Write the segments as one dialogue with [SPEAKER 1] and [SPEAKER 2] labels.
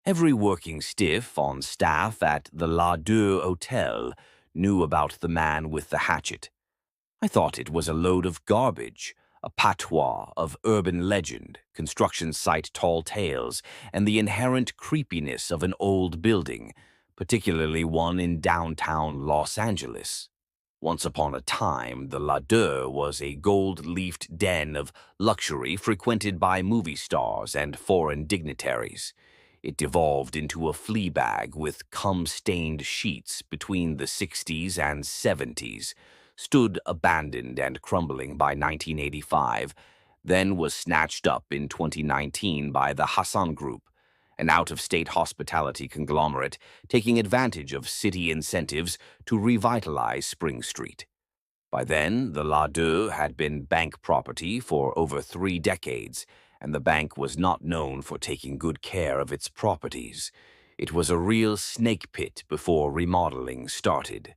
[SPEAKER 1] Every working stiff on staff at the La Deux Hotel knew about the man with the hatchet. I thought it was a load of garbage, a patois of urban legend, construction site tall tales, and the inherent creepiness of an old building, particularly one in downtown Los Angeles. Once upon a time, the La Deux was a gold-leafed den of luxury frequented by movie stars and foreign dignitaries. It devolved into a flea bag with cum-stained sheets between the 60s and 70s, stood abandoned and crumbling by 1985, then was snatched up in 2019 by the Hassan Group, an out-of-state hospitality conglomerate taking advantage of city incentives to revitalize Spring Street. By then, the La Deux had been bank property for over 3 decades, and the bank was not known for taking good care of its properties. It was a real snake pit before remodeling started.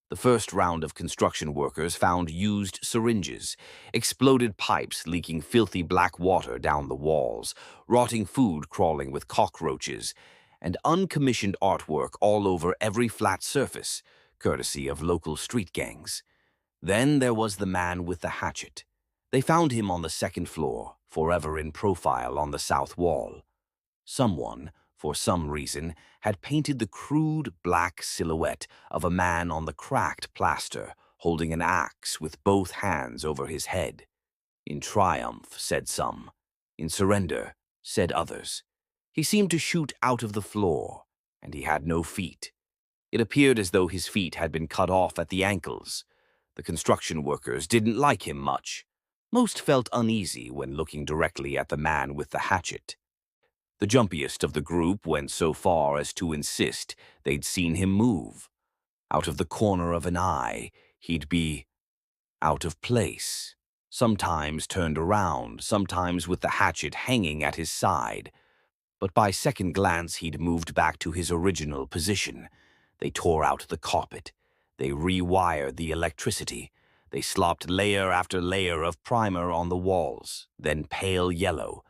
[SPEAKER 1] The first round of construction workers found used syringes, exploded pipes leaking filthy black water down the walls, rotting food crawling with cockroaches, and uncommissioned artwork all over every flat surface, courtesy of local street gangs. Then there was the man with the hatchet. They found him on the second floor, forever in profile on the south wall. Someone, for some reason, had painted the crude black silhouette of a man on the cracked plaster, holding an axe with both hands over his head. In triumph, said some. In surrender, said others. He seemed to shoot out of the floor, and he had no feet. It appeared as though his feet had been cut off at the ankles. The construction workers didn't like him much. Most felt uneasy when looking directly at the man with the hatchet. The jumpiest of the group went so far as to insist they'd seen him move. Out of the corner of an eye, he'd be out of place, sometimes turned around, sometimes with the hatchet hanging at his side. But by second glance, he'd moved back to his original position. They tore out the carpet. They rewired the electricity. They slopped layer after layer of primer on the walls, then pale yellow.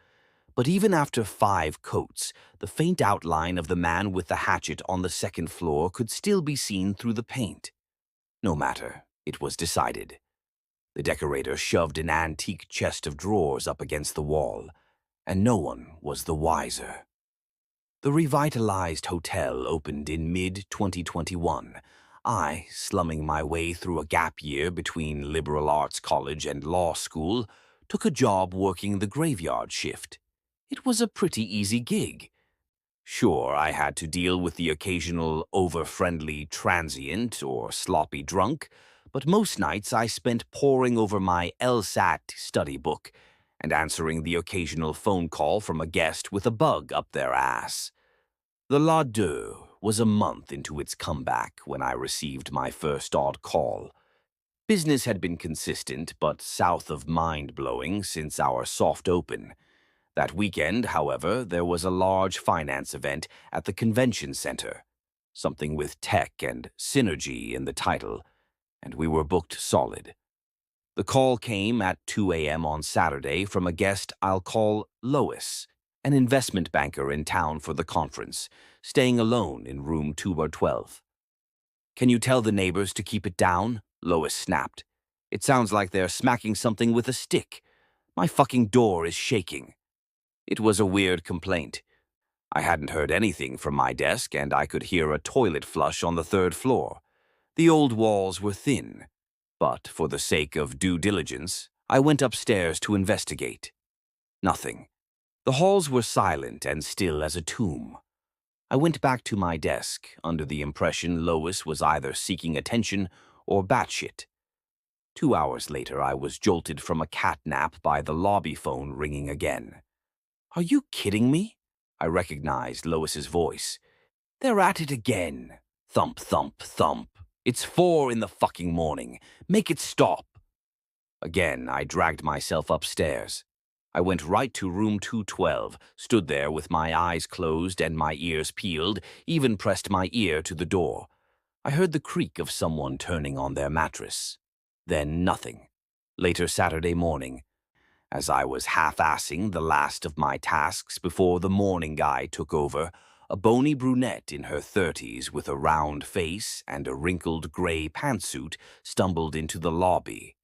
[SPEAKER 1] But even after 5 coats, the faint outline of the man with the hatchet on the second floor could still be seen through the paint. No matter, it was decided. The decorator shoved an antique chest of drawers up against the wall, and no one was the wiser. The revitalized hotel opened in mid-2021. I, slumming my way through a gap year between liberal arts college and law school, took a job working the graveyard shift. It was a pretty easy gig. Sure, I had to deal with the occasional over-friendly transient or sloppy drunk, but most nights I spent poring over my LSAT study book and answering the occasional phone call from a guest with a bug up their ass. The La Deux was a month into its comeback when I received my first odd call. Business had been consistent but south of mind-blowing since our soft open. That weekend, however, there was a large finance event at the convention center, something with tech and synergy in the title, and we were booked solid. The call came at 2 a.m. on Saturday from a guest I'll call Lois, an investment banker in town for the conference, staying alone in room 212. "Can you tell the neighbors to keep it down?" Lois snapped. "It sounds like they're smacking something with a stick. My fucking door is shaking." It was a weird complaint. I hadn't heard anything from my desk, and I could hear a toilet flush on the 3rd floor. The old walls were thin, but for the sake of due diligence, I went upstairs to investigate. Nothing. The halls were silent and still as a tomb. I went back to my desk, under the impression Lois was either seeking attention or batshit. 2 hours later, I was jolted from a cat nap by the lobby phone ringing again. "Are you kidding me?" I recognized Lois's voice. "They're at it again. Thump, thump, thump. It's 4 in the fucking morning. Make it stop." Again, I dragged myself upstairs. I went right to room 212, stood there with my eyes closed and my ears peeled, even pressed my ear to the door. I heard the creak of someone turning on their mattress. Then nothing. Later Saturday morning, As I was half-assing the last of my tasks before the morning guy took over, a bony brunette in her 30s with a round face and a wrinkled gray pantsuit stumbled into the lobby.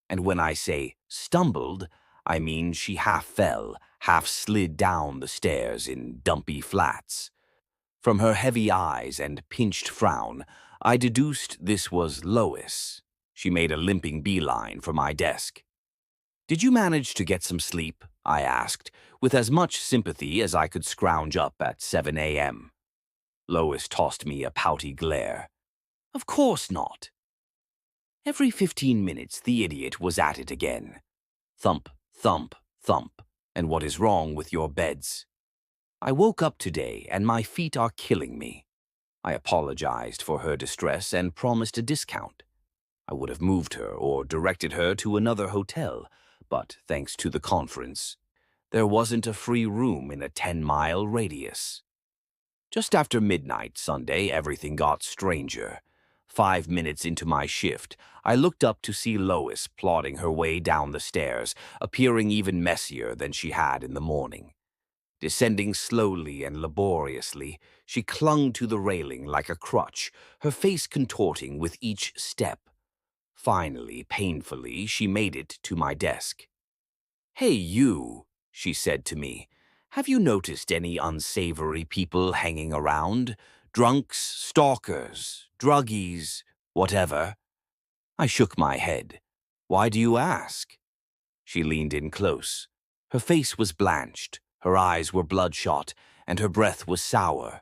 [SPEAKER 1] And when I say stumbled, I mean she half fell, half slid down the stairs in dumpy flats. From her heavy eyes and pinched frown, I deduced this was Lois. She made a limping beeline for my desk. "Did you manage to get some sleep?" I asked, with as much sympathy as I could scrounge up at 7 a.m. Lois tossed me a pouty glare. "Of course not." Every 15 minutes, the idiot was at it again. Thump, thump, thump. "And what is wrong with your beds?" "I woke up today and my feet are killing me." I apologized for her distress and promised a discount. I would have moved her or directed her to another hotel, but thanks to the conference, there wasn't a free room in a 10-mile radius. Just after midnight Sunday, everything got stranger. 5 minutes into my shift, I looked up to see Lois plodding her way down the stairs, appearing even messier than she had in the morning. Descending slowly and laboriously, she clung to the railing like a crutch, her face contorting with each step. Finally, painfully, she made it to my desk. "Hey, you," she said to me. "Have you noticed any unsavory people hanging around? Drunks, stalkers, druggies, whatever?" I shook my head. "Why do you ask?" She leaned in close. Her face was blanched, her eyes were bloodshot, and her breath was sour.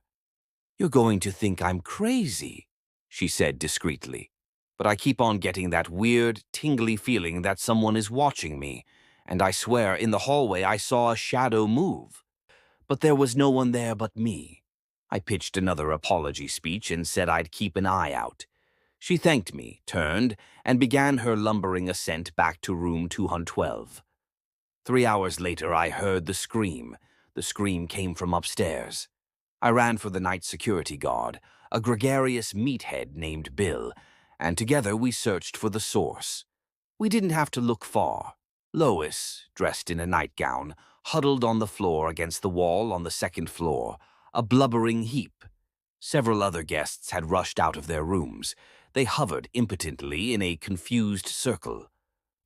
[SPEAKER 1] "You're going to think I'm crazy," she said discreetly. "But I keep on getting that weird, tingly feeling that someone is watching me, and I swear in the hallway I saw a shadow move. But there was no one there but me." I pitched another apology speech and said I'd keep an eye out. She thanked me, turned, and began her lumbering ascent back to room 212. 3 hours later, I heard the scream. The scream came from upstairs. I ran for the night security guard, a gregarious meathead named Bill, and together we searched for the source. We didn't have to look far. Lois, dressed in a nightgown, huddled on the floor against the wall on the second floor, a blubbering heap. Several other guests had rushed out of their rooms. They hovered impotently in a confused circle.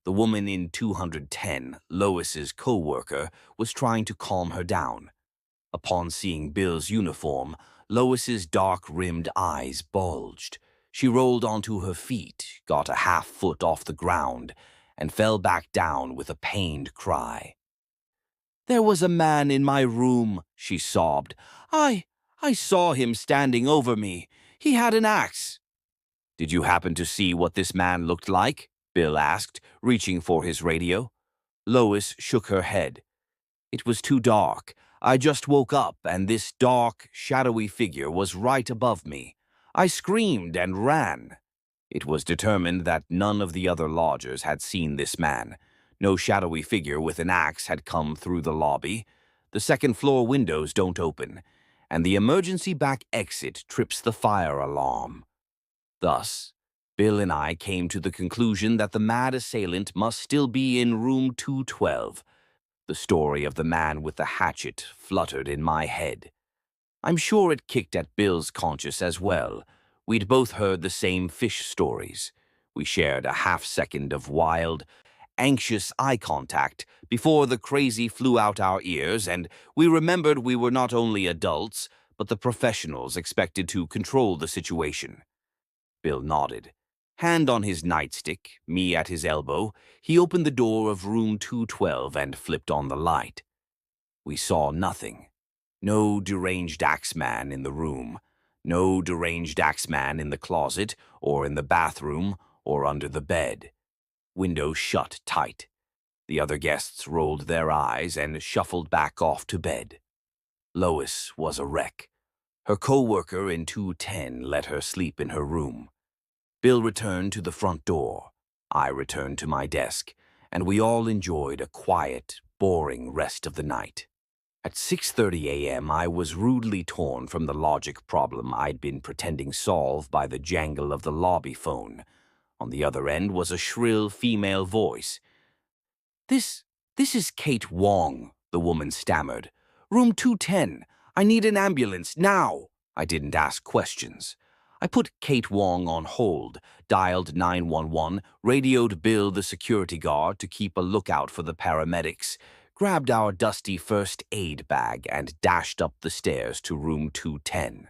[SPEAKER 1] The woman in 210, Lois's co-worker, was trying to calm her down. Upon seeing Bill's uniform, Lois's dark-rimmed eyes bulged. She rolled onto her feet, got a half-foot off the ground, and fell back down with a pained cry. "There was a man in my room," she sobbed. I saw him standing over me. He had an axe." "Did you happen to see what this man looked like?" Bill asked, reaching for his radio. Lois shook her head. "It was too dark. I just woke up, and this dark, shadowy figure was right above me. I screamed and ran." It was determined that none of the other lodgers had seen this man. No shadowy figure with an axe had come through the lobby. The second-floor windows don't open, and the emergency back exit trips the fire alarm. Thus, Bill and I came to the conclusion that the mad assailant must still be in room 212. The story of the man with the hatchet fluttered in my head. I'm sure it kicked at Bill's conscience as well. We'd both heard the same fish stories. We shared a half-second of wild, anxious eye contact before the crazy flew out our ears, and we remembered we were not only adults, but the professionals expected to control the situation. Bill nodded. Hand on his nightstick, me at his elbow, he opened the door of room 212 and flipped on the light. We saw nothing. No deranged axeman in the room. No deranged axeman in the closet, or in the bathroom, or under the bed. Windows shut tight. The other guests rolled their eyes and shuffled back off to bed. Lois was a wreck. Her co-worker in 210 let her sleep in her room. Bill returned to the front door. I returned to my desk, and we all enjoyed a quiet, boring rest of the night. At 6:30 a.m., I was rudely torn from the logic problem I'd been pretending solve by the jangle of the lobby phone. On the other end was a shrill female voice. This "This is Kate Wong," the woman stammered. "Room 210. I need an ambulance, now." I didn't ask questions. I put Kate Wong on hold, dialed 911, radioed Bill the security guard to keep a lookout for the paramedics, grabbed our dusty first aid bag, and dashed up the stairs to room 210.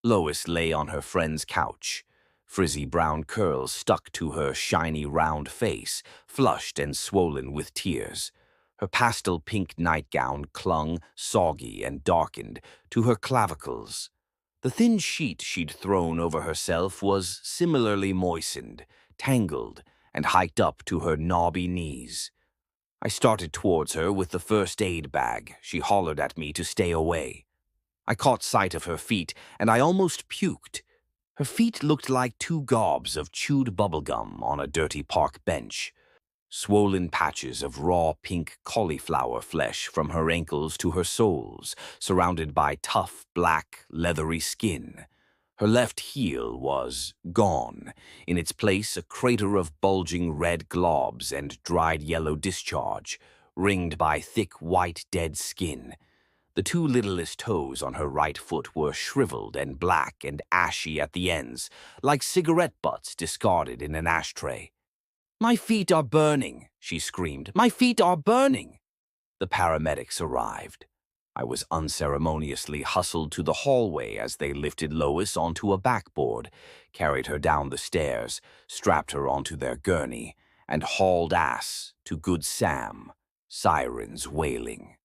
[SPEAKER 1] Lois lay on her friend's couch. Frizzy brown curls stuck to her shiny round face, flushed and swollen with tears. Her pastel pink nightgown clung, soggy and darkened, to her clavicles. The thin sheet she'd thrown over herself was similarly moistened, tangled, and hiked up to her knobby knees. I started towards her with the first aid bag. She hollered at me to stay away. I caught sight of her feet, and I almost puked. Her feet looked like two gobs of chewed bubblegum on a dirty park bench. Swollen patches of raw pink cauliflower flesh from her ankles to her soles, surrounded by tough, black, leathery skin. Her left heel was gone. In its place, a crater of bulging red globs and dried yellow discharge, ringed by thick white dead skin. The two littlest toes on her right foot were shriveled and black and ashy at the ends, like cigarette butts discarded in an ashtray. "My feet are burning," she screamed. "My feet are burning." The paramedics arrived. I was unceremoniously hustled to the hallway as they lifted Lois onto a backboard, carried her down the stairs, strapped her onto their gurney, and hauled ass to Good Sam, sirens wailing.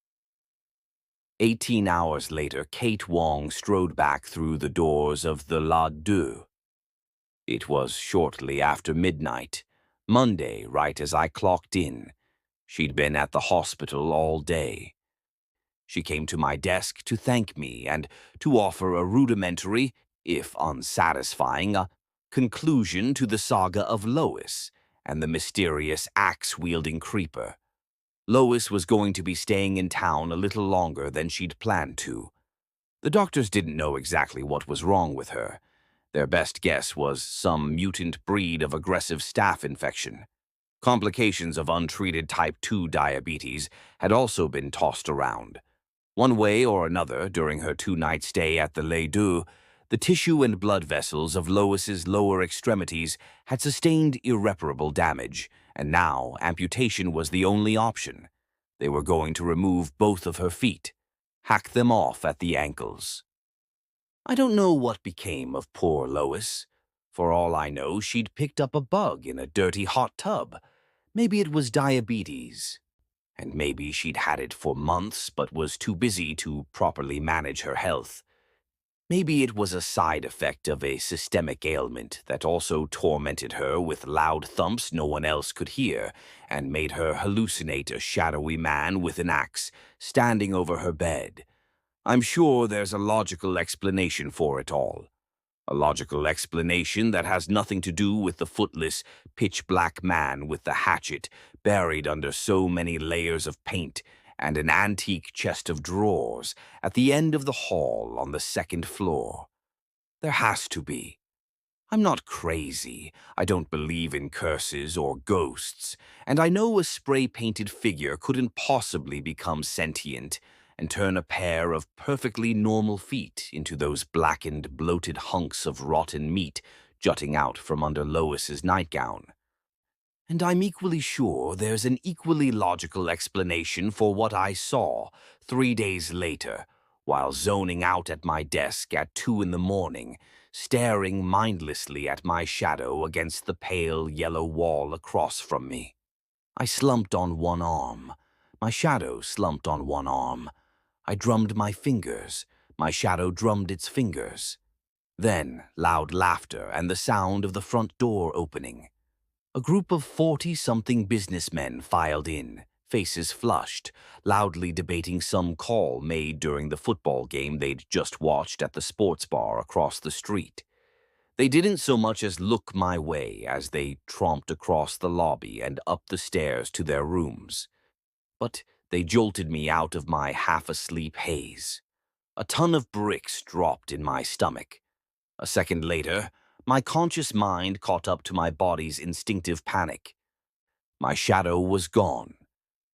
[SPEAKER 1] 18 hours later, Kate Wong strode back through the doors of the La Deux. It was shortly after midnight, Monday, right as I clocked in. She'd been at the hospital all day. She came to my desk to thank me and to offer a rudimentary, if unsatisfying, conclusion to the saga of Lois and the mysterious axe-wielding creeper. Lois was going to be staying in town a little longer than she'd planned to. The doctors didn't know exactly what was wrong with her. Their best guess was some mutant breed of aggressive staph infection. Complications of untreated type 2 diabetes had also been tossed around. One way or another, during her 2-night stay at the Les Deux, the tissue and blood vessels of Lois's lower extremities had sustained irreparable damage, and now amputation was the only option. They were going to remove both of her feet, hack them off at the ankles. I don't know what became of poor Lois. For all I know, she'd picked up a bug in a dirty hot tub. Maybe it was diabetes. And maybe she'd had it for months but was too busy to properly manage her health. Maybe it was a side effect of a systemic ailment that also tormented her with loud thumps no one else could hear and made her hallucinate a shadowy man with an axe standing over her bed. I'm sure there's a logical explanation for it all. A logical explanation that has nothing to do with the footless, pitch-black man with the hatchet buried under so many layers of paint and an antique chest of drawers at the end of the hall on the second floor. There has to be. I'm not crazy. I don't believe in curses or ghosts, and I know a spray-painted figure couldn't possibly become sentient and turn a pair of perfectly normal feet into those blackened, bloated hunks of rotten meat jutting out from under Lois's nightgown. And I'm equally sure there's an equally logical explanation for what I saw 3 days later, while zoning out at my desk at 2 in the morning, staring mindlessly at my shadow against the pale yellow wall across from me. I slumped on one arm. My shadow slumped on one arm. I drummed my fingers. My shadow drummed its fingers. Then loud laughter and the sound of the front door opening. A group of 40-something businessmen filed in, faces flushed, loudly debating some call made during the football game they'd just watched at the sports bar across the street. They didn't so much as look my way as they tromped across the lobby and up the stairs to their rooms. But they jolted me out of my half-asleep haze. A ton of bricks dropped in my stomach. A second later, my conscious mind caught up to my body's instinctive panic. My shadow was gone.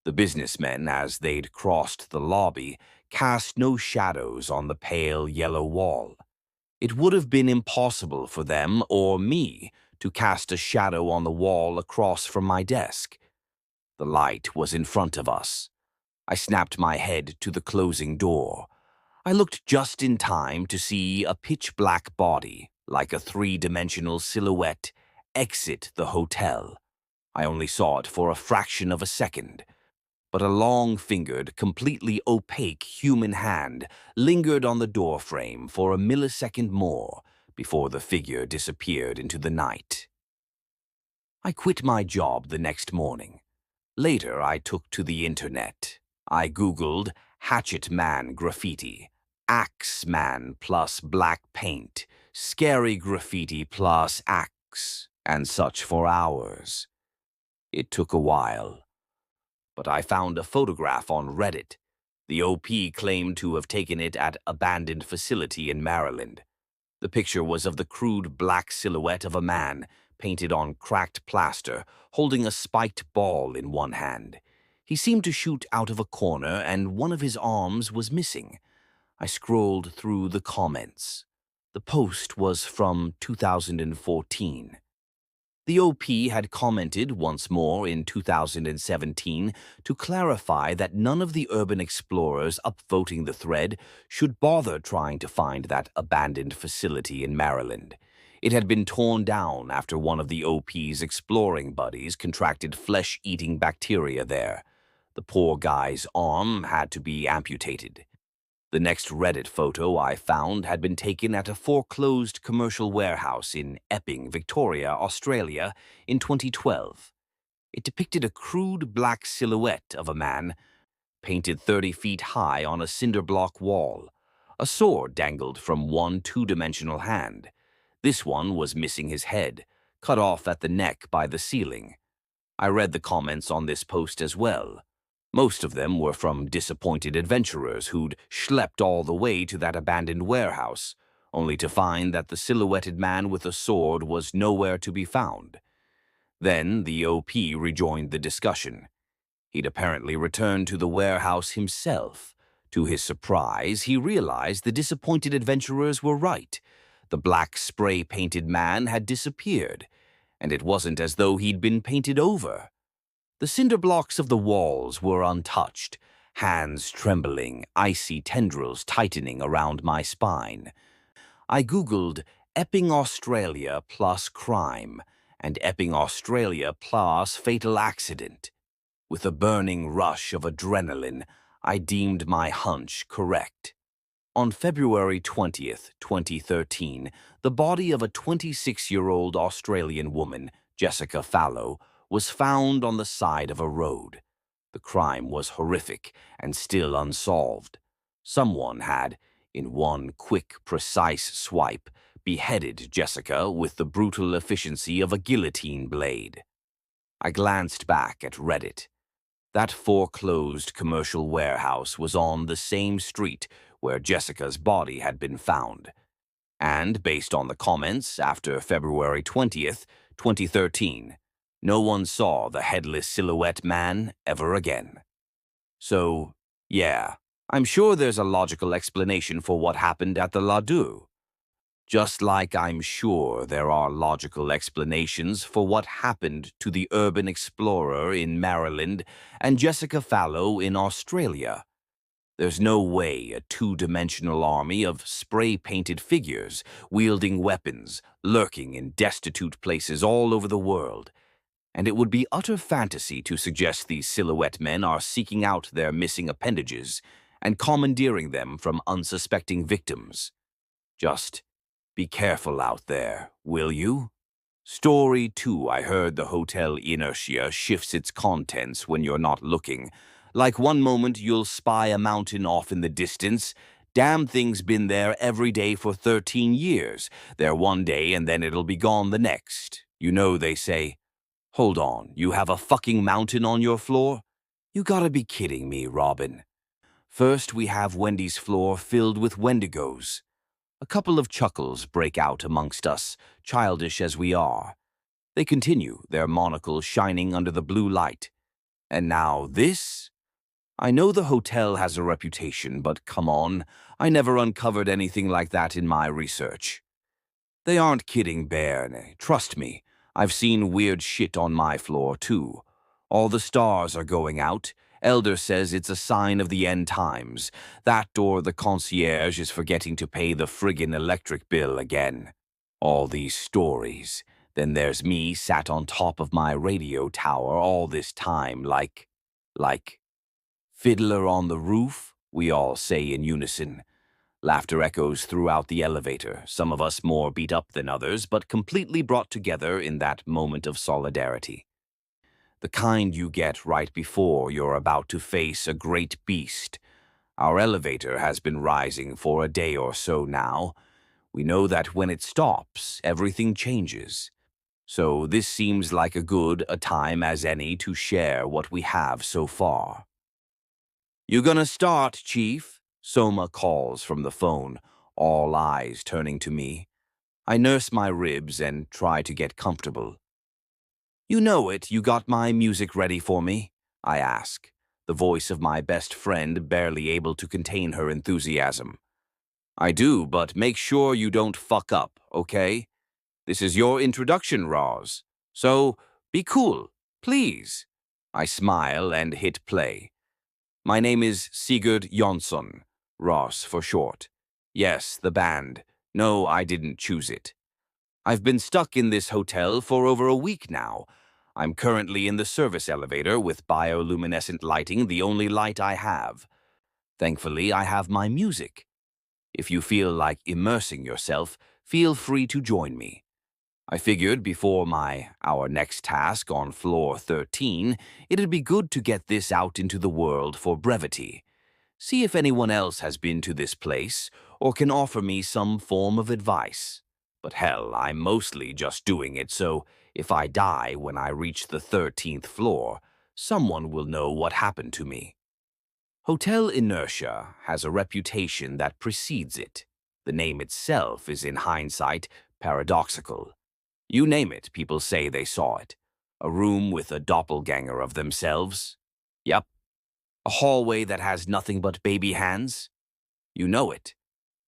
[SPEAKER 1] The businessmen, as they'd crossed the lobby, cast no shadows on the pale yellow wall. It would have been impossible for them or me to cast a shadow on the wall across from my desk. The light was in front of us. I snapped my head to the closing door. I looked just in time to see a pitch-black body, like a three-dimensional silhouette, exit the hotel. I only saw it for a fraction of a second, but a long-fingered, completely opaque human hand lingered on the doorframe for a millisecond more before the figure disappeared into the night. I quit my job the next morning. Later, I took to the internet. I Googled Hatchet Man graffiti, Axe Man plus black paint, scary graffiti plus axe, and such for hours. It took a while, but I found a photograph on Reddit. The OP claimed to have taken it at abandoned facility in Maryland. The picture was of the crude black silhouette of a man, painted on cracked plaster, holding a spiked ball in one hand. He seemed to shoot out of a corner, and one of his arms was missing. I scrolled through the comments. The post was from 2014. The OP had commented once more in 2017 to clarify that none of the urban explorers upvoting the thread should bother trying to find that abandoned facility in Maryland. It had been torn down after one of the OP's exploring buddies contracted flesh-eating bacteria there. The poor guy's arm had to be amputated. The next Reddit photo I found had been taken at a foreclosed commercial warehouse in Epping, Victoria, Australia, in 2012. It depicted a crude black silhouette of a man, painted 30 feet high on a cinder block wall. A sword dangled from one two-dimensional hand. This one was missing his head, cut off at the neck by the ceiling. I read the comments on this post as well. Most of them were from disappointed adventurers who'd schlepped all the way to that abandoned warehouse, only to find that the silhouetted man with a sword was nowhere to be found. Then the OP rejoined the discussion. He'd apparently returned to the warehouse himself. To his surprise, he realized the disappointed adventurers were right. The black spray-painted man had disappeared, and it wasn't as though he'd been painted over. The cinder blocks of the walls were untouched, hands trembling, icy tendrils tightening around my spine. I Googled Epping, Australia plus crime and Epping, Australia plus fatal accident. With a burning rush of adrenaline, I deemed my hunch correct. On February 20th, 2013, the body of a 26-year-old Australian woman, Jessica Fallow, was found on the side of a road. The crime was horrific and still unsolved. Someone had, in one quick, precise swipe, beheaded Jessica with the brutal efficiency of a guillotine blade. I glanced back at Reddit. That foreclosed commercial warehouse was on the same street where Jessica's body had been found. And, based on the comments after February 20th, 2013, no one saw the headless silhouette man ever again. So, yeah, I'm sure there's a logical explanation for what happened at the Ladue. Just like I'm sure there are logical explanations for what happened to the urban explorer in Maryland and Jessica Fallow in Australia. There's no way a two-dimensional army of spray-painted figures wielding weapons, lurking in destitute places all over the world. And it would be utter fantasy to suggest these silhouette men are seeking out their missing appendages and commandeering them from unsuspecting victims. Just be careful out there, will you? Story 2. I heard the hotel inertia shifts its contents when you're not looking. Like one moment you'll spy a mountain off in the distance. Damn thing's been there every day for 13 years. There one day and then it'll be gone the next. You know, they say, hold on, you have a fucking mountain on your floor? You gotta be kidding me, Robin. First, we have Wendy's floor filled with Wendigos. A couple of chuckles break out amongst us, childish as we are. They continue, their monocles shining under the blue light. And now this? I know the hotel has a reputation, but come on, I never uncovered anything like that in my research. They aren't kidding, Bairn. Trust me, I've seen weird shit on my floor, too. All the stars are going out. Elder says it's a sign of the end times. That or the concierge is forgetting to pay the friggin' electric bill again. All these stories. Then there's me sat on top of my radio tower all this time like, Fiddler on the Roof, we all say in unison. Laughter echoes throughout the elevator, some of us more beat up than others, but completely brought together in that moment of solidarity. The kind you get right before you're about to face a great beast. Our elevator has been rising for a day or so now. We know that when it stops, everything changes. So this seems like a time as any to share what we have so far. "You gonna start, Chief?" Soma calls from the phone, all eyes turning to me. I nurse my ribs and try to get comfortable. "You know it, you got my music ready for me?" I ask, the voice of my best friend barely able to contain her enthusiasm. "I do, but make sure you don't fuck up, okay? This is your introduction, Roz. So, be cool, please." I smile and hit play. "My name is Sigurd Jonsson, Ross for short. Yes, the band. No, I didn't choose it. I've been stuck in this hotel for over a week now. I'm currently in the service elevator with bioluminescent lighting, the only light I have. Thankfully, I have my music. If you feel like immersing yourself, feel free to join me. I figured before our next task on floor 13, it'd be good to get this out into the world for brevity. See if anyone else has been to this place or can offer me some form of advice. But hell, I'm mostly just doing it, so if I die when I reach the 13th floor, someone will know what happened to me. Hotel Inertia has a reputation that precedes it. The name itself is, in hindsight, paradoxical. You name it, people say they saw it. A room with a doppelganger of themselves? Yep. A hallway that has nothing but baby hands? You know it.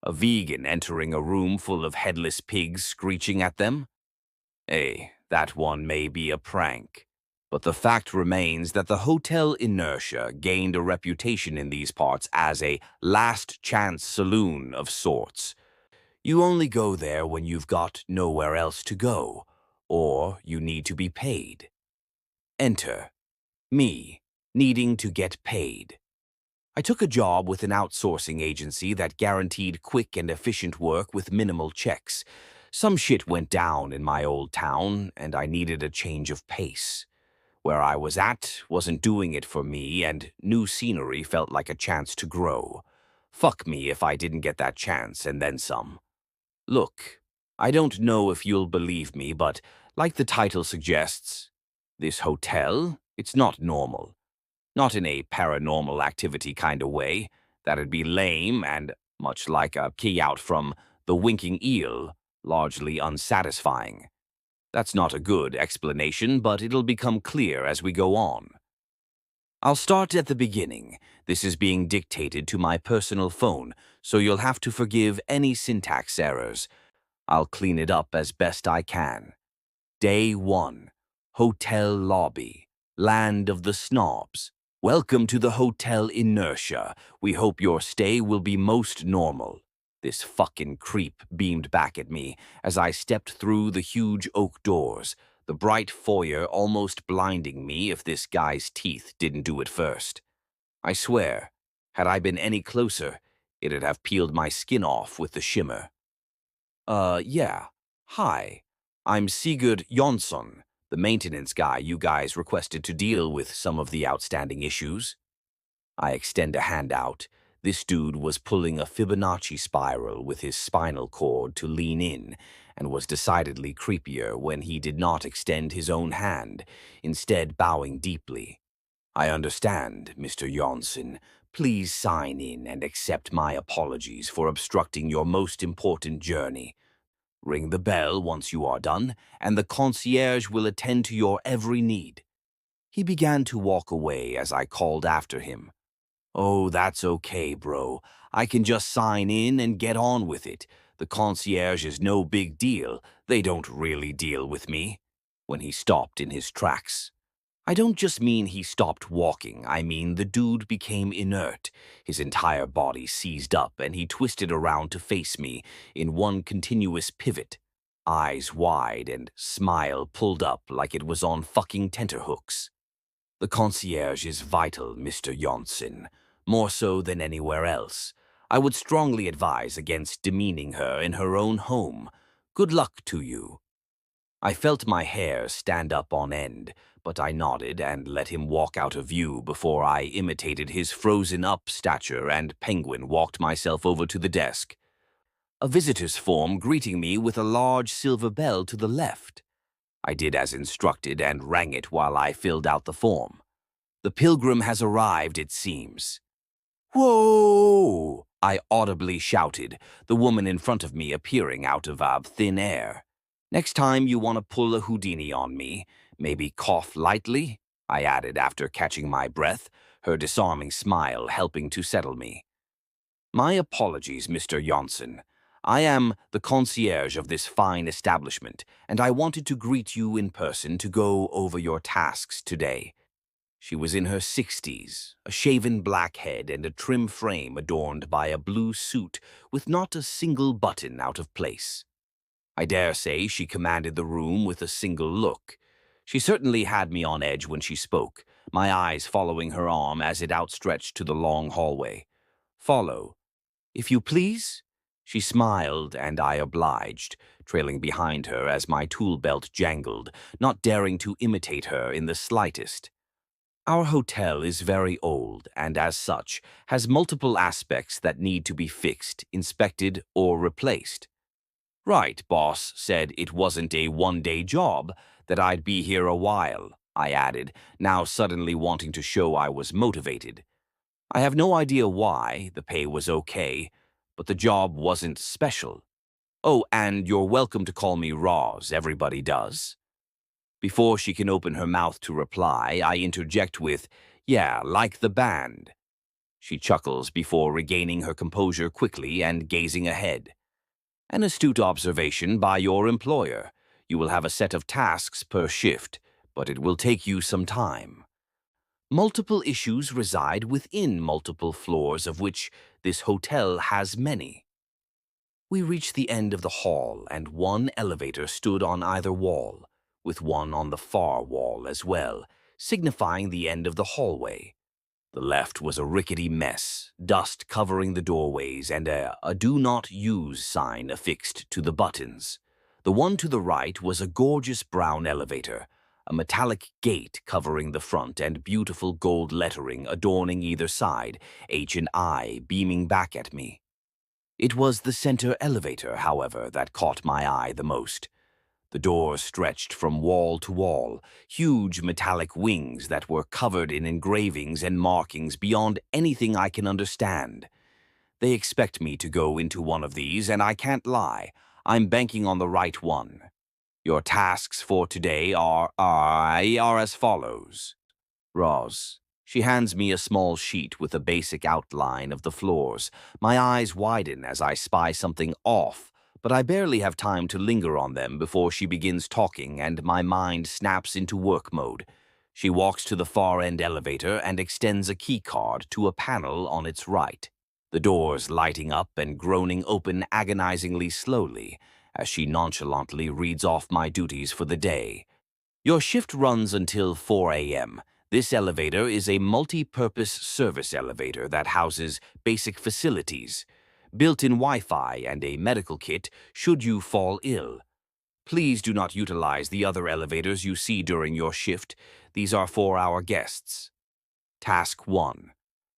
[SPEAKER 1] A vegan entering a room full of headless pigs screeching at them? Hey, that one may be a prank. But the fact remains that the Hotel Inertia gained a reputation in these parts as a last-chance saloon of sorts. You only go there when you've got nowhere else to go, or you need to be paid. Enter me, needing to get paid. I took a job with an outsourcing agency that guaranteed quick and efficient work with minimal checks. Some shit went down in my old town, and I needed a change of pace. Where I was at wasn't doing it for me, and new scenery felt like a chance to grow. Fuck me if I didn't get that chance, and then some. Look, I don't know if you'll believe me, but like the title suggests, this hotel, it's not normal. Not in a paranormal activity kind of way. That'd be lame and, much like a key out from The Winking Eel, largely unsatisfying. That's not a good explanation, but it'll become clear as we go on. I'll start at the beginning. This is being dictated to my personal phone, so you'll have to forgive any syntax errors. I'll clean it up as best I can. Day 1. Hotel Lobby. Land of the Snobs. Welcome to the Hotel Inertia. We hope your stay will be most normal. This fucking creep beamed back at me as I stepped through the huge oak doors, the bright foyer almost blinding me if this guy's teeth didn't do it first. I swear, had I been any closer, it'd have peeled my skin off with the shimmer. Yeah. Hi. I'm Sigurd Jonsson, the maintenance guy you guys requested to deal with some of the outstanding issues. I extend a hand out. This dude was pulling a Fibonacci spiral with his spinal cord to lean in, and was decidedly creepier when he did not extend his own hand, instead bowing deeply. I understand, Mr. Jonsson. Please sign in and accept my apologies for obstructing your most important journey. Ring the bell once you are done, and the concierge will attend to your every need. He began to walk away as I called after him. "Oh, that's okay, bro. I can just sign in and get on with it. The concierge is no big deal. They don't really deal with me." When he stopped in his tracks. I don't just mean he stopped walking, I mean the dude became inert. His entire body seized up and he twisted around to face me in one continuous pivot. Eyes wide and smile pulled up like it was on fucking tenterhooks. The concierge is vital, Mr. Johnson, more so than anywhere else. I would strongly advise against demeaning her in her own home. Good luck to you. I felt my hair stand up on end, but I nodded and let him walk out of view before I imitated his frozen-up stature and penguin walked myself over to the desk. A visitor's form greeting me with a large silver bell to the left. I did as instructed and rang it while I filled out the form. The pilgrim has arrived, it seems. "Whoa!" I audibly shouted, the woman in front of me appearing out of thin air. "Next time you want to pull a Houdini on me, maybe cough lightly," I added after catching my breath, her disarming smile helping to settle me. "My apologies, Mr. Johnson. I am the concierge of this fine establishment, and I wanted to greet you in person to go over your tasks today." She was in her 60s, a shaven black head and a trim frame adorned by a blue suit with not a single button out of place. I dare say she commanded the room with a single look. She certainly had me on edge when she spoke, my eyes following her arm as it outstretched to the long hallway. "Follow, if you please?" She smiled, and I obliged, trailing behind her as my tool belt jangled, not daring to imitate her in the slightest. Our hotel is very old and, as such, has multiple aspects that need to be fixed, inspected, or replaced. "Right, boss said it wasn't a one-day job, that I'd be here a while," I added, now suddenly wanting to show I was motivated. I have no idea why. The pay was okay, but the job wasn't special. "Oh, and you're welcome to call me Roz, everybody does." Before she can open her mouth to reply, I interject with, "Yeah, like the band." She chuckles before regaining her composure quickly and gazing ahead. "An astute observation by your employer. You will have a set of tasks per shift, but it will take you some time. Multiple issues reside within multiple floors, of which this hotel has many." We reached the end of the hall, and one elevator stood on either wall, with one on the far wall as well, signifying the end of the hallway. The left was a rickety mess, dust covering the doorways and a "Do Not Use" sign affixed to the buttons. The one to the right was a gorgeous brown elevator, a metallic gate covering the front and beautiful gold lettering adorning either side, H and I beaming back at me. It was the center elevator, however, that caught my eye the most. The doors stretched from wall to wall, huge metallic wings that were covered in engravings and markings beyond anything I can understand. They expect me to go into one of these, and I can't lie. I'm banking on the right one. Your tasks for today are as follows. Roz. She hands me a small sheet with a basic outline of the floors. My eyes widen as I spy something off, but I barely have time to linger on them before she begins talking and my mind snaps into work mode. She walks to the far-end elevator and extends a key card to a panel on its right, the doors lighting up and groaning open agonizingly slowly as she nonchalantly reads off my duties for the day. Your shift runs until 4 a.m. This elevator is a multi-purpose service elevator that houses basic facilities, built-in Wi-Fi, and a medical kit should you fall ill. Please do not utilize the other elevators you see during your shift. These are for our guests. Task 1.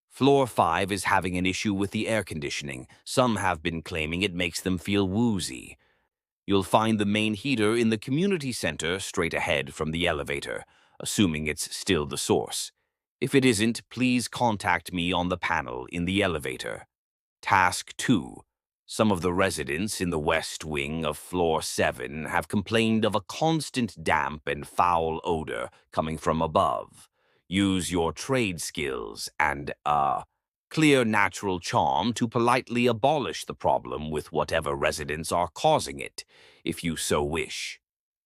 [SPEAKER 1] Floor 5 is having an issue with the air conditioning. Some have been claiming it makes them feel woozy. You'll find the main heater in the community center straight ahead from the elevator, assuming it's still the source. If it isn't, please contact me on the panel in the elevator. Task 2. Some of the residents in the west wing of floor 7 have complained of a constant damp and foul odor coming from above. Use your trade skills and, clear natural charm to politely abolish the problem with whatever residents are causing it, if you so wish.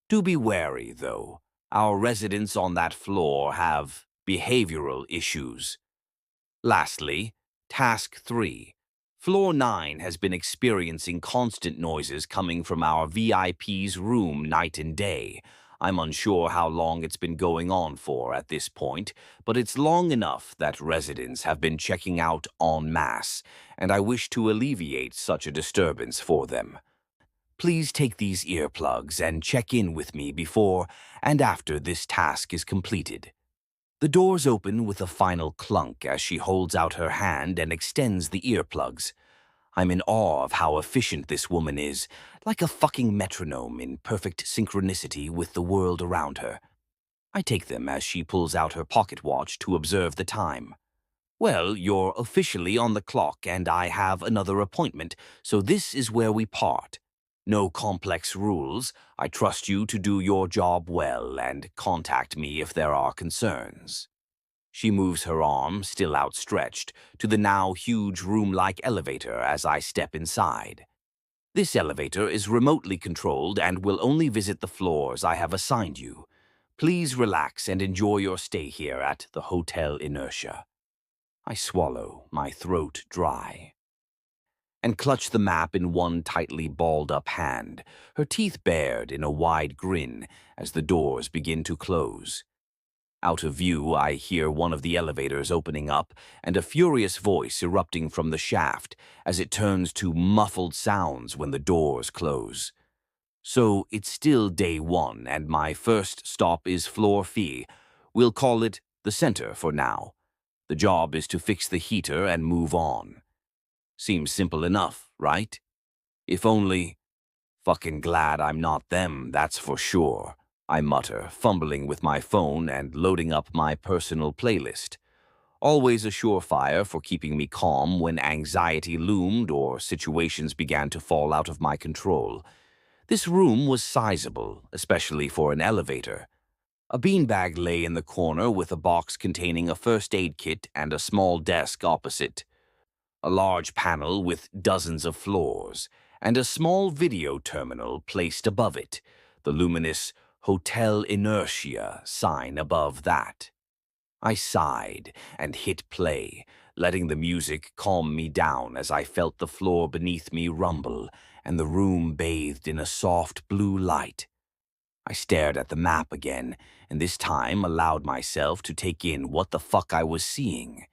[SPEAKER 1] Do be wary, though. Our residents on that floor have behavioral issues. Lastly, Task 3. Floor 9 has been experiencing constant noises coming from our VIP's room night and day. I'm unsure how long it's been going on for at this point, but it's long enough that residents have been checking out en masse, and I wish to alleviate such a disturbance for them. Please take these earplugs and check in with me before and after this task is completed. The doors open with a final clunk as she holds out her hand and extends the earplugs. I'm in awe of how efficient this woman is, like a fucking metronome in perfect synchronicity with the world around her. I take them as she pulls out her pocket watch to observe the time. Well, you're officially on the clock and I have another appointment, so this is where we part. No complex rules. I trust you to do your job well and contact me if there are concerns. She moves her arm, still outstretched, to the now huge room-like elevator as I step inside. This elevator is remotely controlled and will only visit the floors I have assigned you. Please relax and enjoy your stay here at the Hotel Inertia. I swallow, my throat dry, and clutch the map in one tightly balled-up hand, her teeth bared in a wide grin as the doors begin to close. Out of view, I hear one of the elevators opening up and a furious voice erupting from the shaft as it turns to muffled sounds when the doors close. So it's still day 1 and my first stop is floor fee. We'll call it the center for now. The job is to fix the heater and move on. Seems simple enough, right? If only... Fucking glad I'm not them, that's for sure, I mutter, fumbling with my phone and loading up my personal playlist. Always a surefire for keeping me calm when anxiety loomed or situations began to fall out of my control. This room was sizable, especially for an elevator. A beanbag lay in the corner with a box containing a first aid kit and a small desk opposite. A large panel with dozens of floors, and a small video terminal placed above it, the luminous Hotel Inertia sign above that. I sighed and hit play, letting the music calm me down as I felt the floor beneath me rumble and the room bathed in a soft blue light. I stared at the map again, and this time allowed myself to take in what the fuck I was seeing.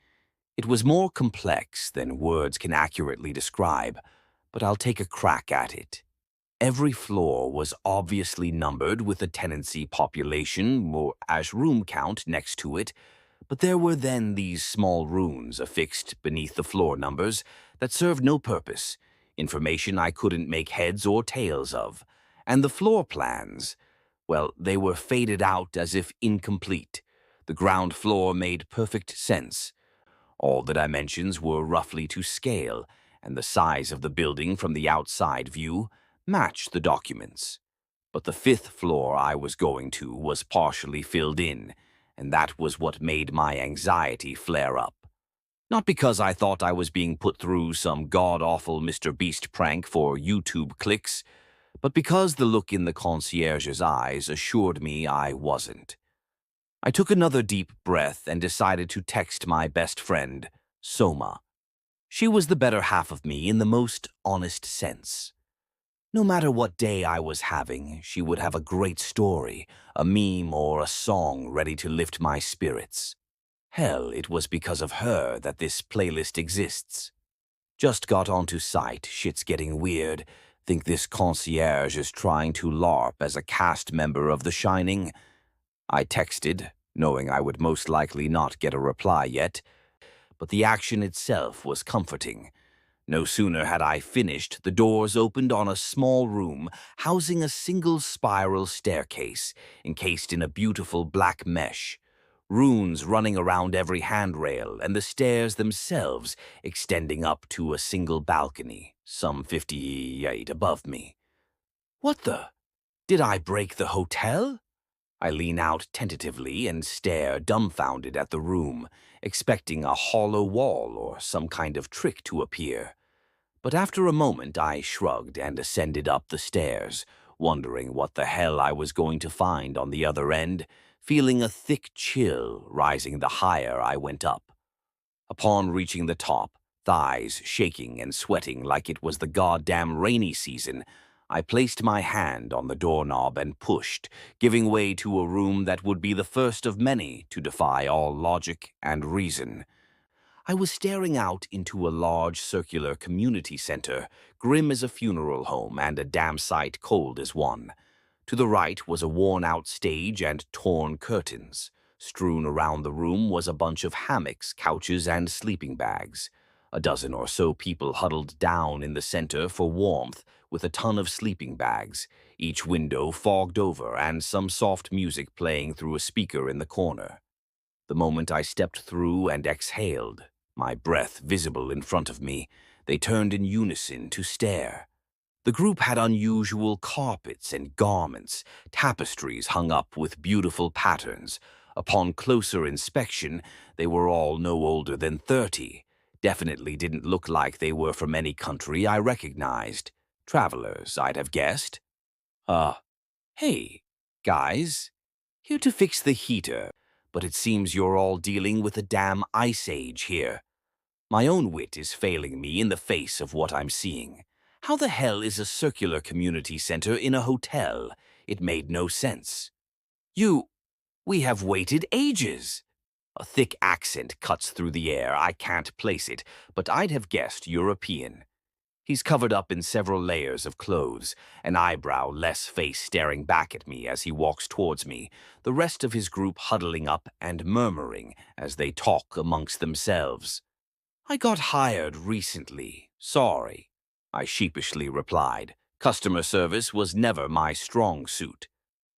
[SPEAKER 1] It was more complex than words can accurately describe, but I'll take a crack at it. Every floor was obviously numbered with a tenancy population or as room count next to it, but there were then these small runes affixed beneath the floor numbers that served no purpose, information I couldn't make heads or tails of, and the floor plans. Well, they were faded out as if incomplete. The ground floor made perfect sense. All the dimensions were roughly to scale, and the size of the building from the outside view matched the documents. But the 5th floor I was going to was partially filled in, and that was what made my anxiety flare up. Not because I thought I was being put through some god-awful Mr. Beast prank for YouTube clicks, but because the look in the concierge's eyes assured me I wasn't. I took another deep breath and decided to text my best friend, Soma. She was the better half of me in the most honest sense. No matter what day I was having, she would have a great story, a meme or a song ready to lift my spirits. Hell, it was because of her that this playlist exists. Just got onto site, shit's getting weird. Think this concierge is trying to LARP as a cast member of The Shining? I texted, knowing I would most likely not get a reply yet, but the action itself was comforting. No sooner had I finished, the doors opened on a small room housing a single spiral staircase encased in a beautiful black mesh. runes running around every handrail, and the stairs themselves extending up to a single balcony, some 58 above me. What the? Did I break the hotel? I lean out tentatively and stare dumbfounded at the room, expecting a hollow wall or some kind of trick to appear. But after a moment I shrugged and ascended up the stairs, wondering what the hell I was going to find on the other end, feeling a thick chill rising the higher I went up. Upon reaching the top, thighs shaking and sweating like it was the goddamn rainy season, I placed my hand on the doorknob and pushed, giving way to a room that would be the first of many to defy all logic and reason. I was staring out into a large circular community center, grim as a funeral home and a damn sight cold as one. To the right was a worn-out stage and torn curtains. Strewn around the room was a bunch of hammocks, couches, and sleeping bags. A dozen or so people huddled down in the center for warmth with a ton of sleeping bags, each window fogged over and some soft music playing through a speaker in the corner. The moment I stepped through and exhaled, my breath visible in front of me, they turned in unison to stare. The group had unusual carpets and garments, tapestries hung up with beautiful patterns. Upon closer inspection, they were all no older than 30. Definitely didn't look like they were from any country I recognized. Travelers, I'd have guessed. Hey, guys, here to fix the heater, but it seems you're all dealing with a damn ice age here. My own wit is failing me in the face of what I'm seeing. How the hell is a circular community center in a hotel? It made no sense. We have waited ages. A thick accent cuts through the air. I can't place it, but I'd have guessed European. He's covered up in several layers of clothes, an eyebrow-less face staring back at me as he walks towards me, the rest of his group huddling up and murmuring as they talk amongst themselves. I got hired recently. Sorry, I sheepishly replied. Customer service was never my strong suit.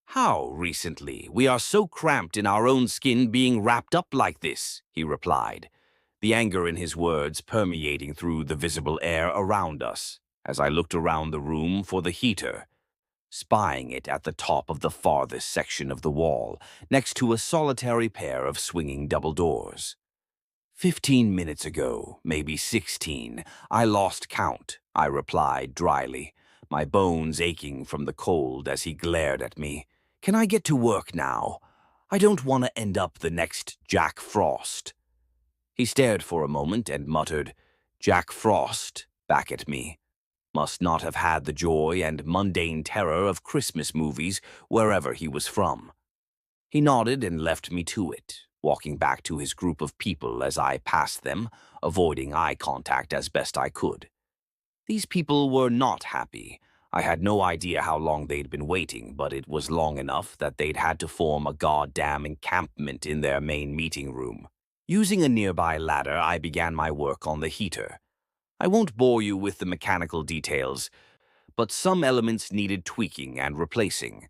[SPEAKER 1] How recently? We are so cramped in our own skin being wrapped up like this, he replied, the anger in his words permeating through the visible air around us as I looked around the room for the heater, spying it at the top of the farthest section of the wall, next to a solitary pair of swinging double doors. 15 minutes ago, maybe 16, I lost count, I replied dryly, my bones aching from the cold as he glared at me. Can I get to work now? I don't want to end up the next Jack Frost. He stared for a moment and muttered, Jack Frost, back at me. Must not have had the joy and mundane terror of Christmas movies wherever he was from. He nodded and left me to it, walking back to his group of people as I passed them, avoiding eye contact as best I could. These people were not happy. I had no idea how long they'd been waiting, but it was long enough that they'd had to form a goddamn encampment in their main meeting room. Using a nearby ladder, I began my work on the heater. I won't bore you with the mechanical details, but some elements needed tweaking and replacing.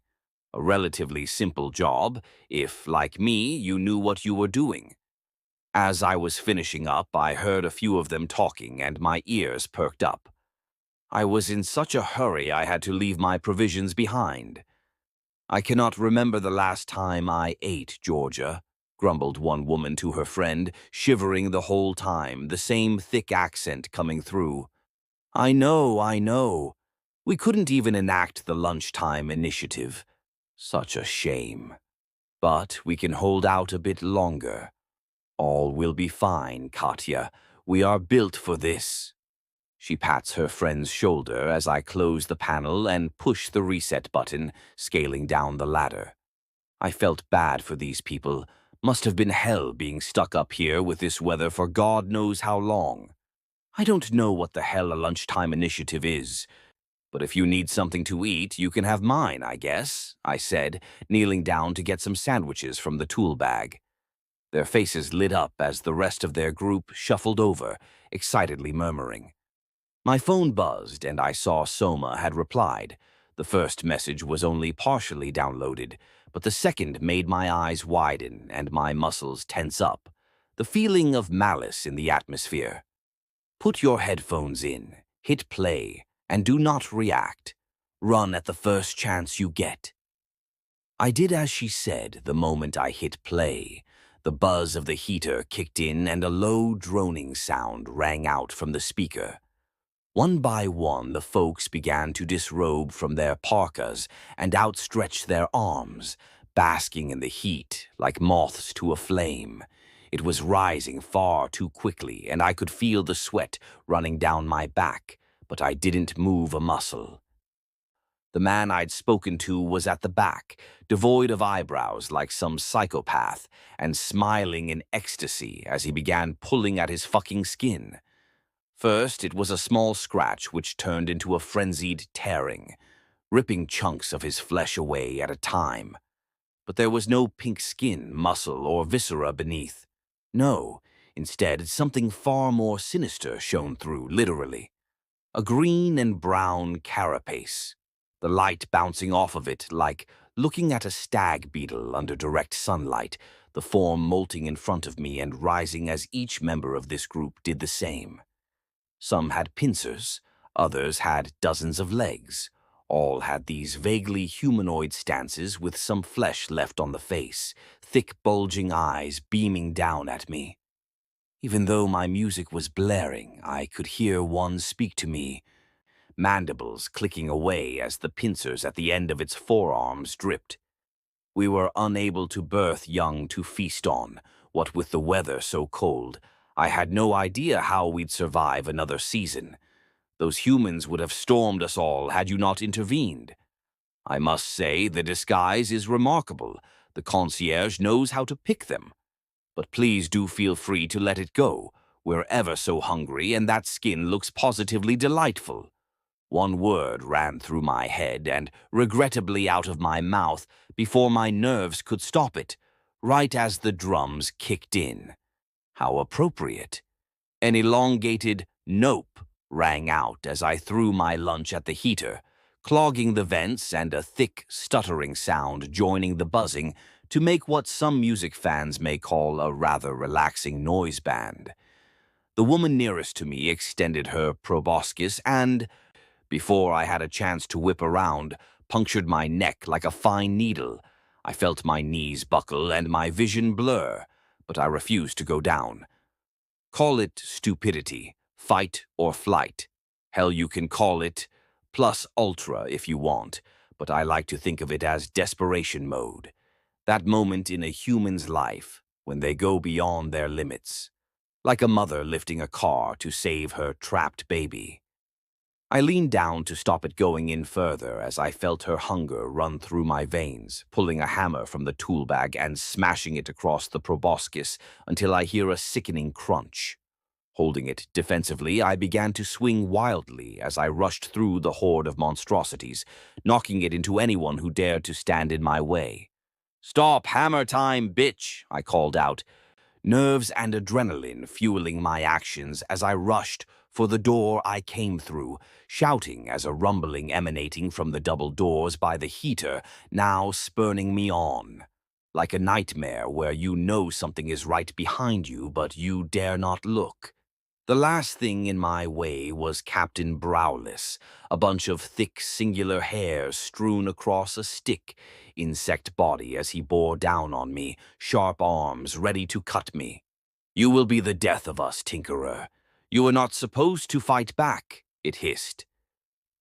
[SPEAKER 1] A relatively simple job, if, like me, you knew what you were doing. As I was finishing up, I heard a few of them talking, and my ears perked up. I was in such a hurry I had to leave my provisions behind. I cannot remember the last time I ate, Georgia, grumbled one woman to her friend, shivering the whole time, the same thick accent coming through. I know. We couldn't even enact the lunchtime initiative. Such a shame. But we can hold out a bit longer. All will be fine, Katya. We are built for this. She pats her friend's shoulder as I close the panel and push the reset button, scaling down the ladder. I felt bad for these people. Must have been hell being stuck up here with this weather for God knows how long. I don't know what the hell a lunchtime initiative is, but if you need something to eat, you can have mine, I guess, I said, kneeling down to get some sandwiches from the tool bag. Their faces lit up as the rest of their group shuffled over, excitedly murmuring. My phone buzzed and I saw Soma had replied. The first message was only partially downloaded, but the second made my eyes widen and my muscles tense up, the feeling of malice in the atmosphere. Put your headphones in, hit play, and do not react. Run at the first chance you get. I did as she said the moment I hit play. The buzz of the heater kicked in and a low droning sound rang out from the speaker. One by one, the folks began to disrobe from their parkas and outstretch their arms, basking in the heat like moths to a flame. It was rising far too quickly, and I could feel the sweat running down my back, but I didn't move a muscle. The man I'd spoken to was at the back, devoid of eyebrows like some psychopath, and smiling in ecstasy as he began pulling at his fucking skin. First, it was a small scratch which turned into a frenzied tearing, ripping chunks of his flesh away at a time. But there was no pink skin, muscle, or viscera beneath. No, instead, something far more sinister shone through, literally. A green and brown carapace, the light bouncing off of it like looking at a stag beetle under direct sunlight, the form molting in front of me and rising as each member of this group did the same. Some had pincers, others had dozens of legs. All had these vaguely humanoid stances with some flesh left on the face, thick bulging eyes beaming down at me. Even though my music was blaring, I could hear one speak to me, mandibles clicking away as the pincers at the end of its forearms dripped. We were unable to birth young to feast on, what with the weather so cold. I had no idea how we'd survive another season. Those humans would have stormed us all had you not intervened. I must say the disguise is remarkable. The concierge knows how to pick them. But please do feel free to let it go. We're ever so hungry, and that skin looks positively delightful. One word ran through my head and regrettably out of my mouth before my nerves could stop it, right as the drums kicked in. How appropriate. An elongated nope rang out as I threw my lunch at the heater, clogging the vents and a thick, stuttering sound joining the buzzing to make what some music fans may call a rather relaxing noise band. The woman nearest to me extended her proboscis and, before I had a chance to whip around, punctured my neck like a fine needle. I felt my knees buckle and my vision blur, but I refused to go down. Call it stupidity, fight or flight. Hell, you can call it plus ultra if you want, but I like to think of it as desperation mode. That moment in a human's life when they go beyond their limits, like a mother lifting a car to save her trapped baby. I leaned down to stop it going in further as I felt her hunger run through my veins, pulling a hammer from the tool bag and smashing it across the proboscis until I hear a sickening crunch. Holding it defensively, I began to swing wildly as I rushed through the horde of monstrosities, knocking it into anyone who dared to stand in my way. "Stop, hammer time, bitch!" I called out, nerves and adrenaline fueling my actions as I rushed for the door I came through, shouting as a rumbling emanating from the double doors by the heater now spurning me on. Like a nightmare where you know something is right behind you but you dare not look. The last thing in my way was Captain Browless, a bunch of thick singular hairs strewn across a stick, insect body as he bore down on me, sharp arms ready to cut me. "You will be the death of us, Tinkerer. You are not supposed to fight back," it hissed.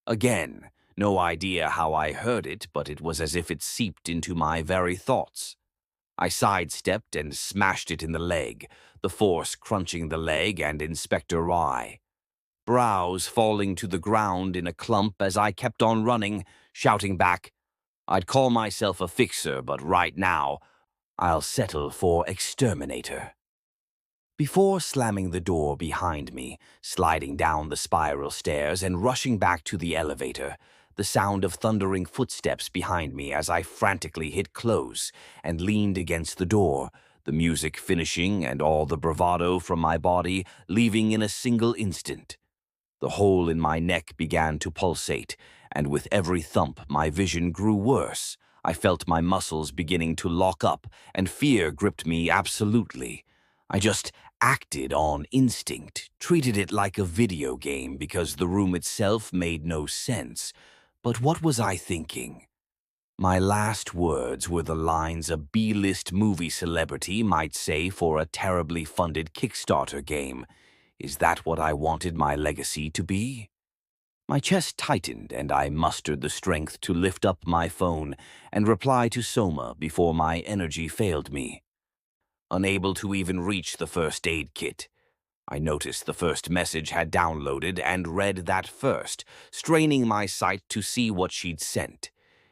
[SPEAKER 1] Again, no idea how I heard it, but it was as if it seeped into my very thoughts. I sidestepped and smashed it in the leg, the force crunching the leg and Inspector Rye. Brows falling to the ground in a clump as I kept on running, shouting back, "I'd call myself a fixer, but right now, I'll settle for exterminator." Before slamming the door behind me, sliding down the spiral stairs and rushing back to the elevator, the sound of thundering footsteps behind me as I frantically hit close and leaned against the door, the music finishing and all the bravado from my body leaving in a single instant. The hole in my neck began to pulsate, and with every thump my vision grew worse. I felt my muscles beginning to lock up, and fear gripped me absolutely. I just acted on instinct, treated it like a video game because the room itself made no sense. But what was I thinking? My last words were the lines a B-list movie celebrity might say for a terribly funded Kickstarter game. Is that what I wanted my legacy to be? My chest tightened, and I mustered the strength to lift up my phone and reply to Soma before my energy failed me. Unable to even reach the first aid kit, I noticed the first message had downloaded and read that first, straining my sight to see what she'd sent.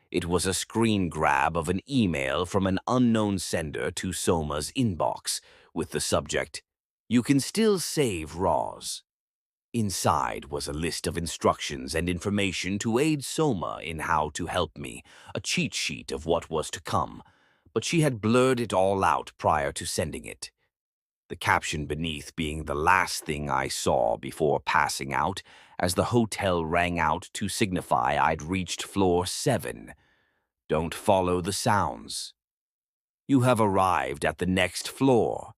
[SPEAKER 1] It was a screen grab of an email from an unknown sender to Soma's inbox, with the subject, "You can still save Roz." Inside was a list of instructions and information to aid Soma in how to help me, a cheat sheet of what was to come, but she had blurred it all out prior to sending it. The caption beneath being the last thing I saw before passing out as the hotel rang out to signify I'd reached floor 7. Don't follow the sounds. You have arrived at the next floor.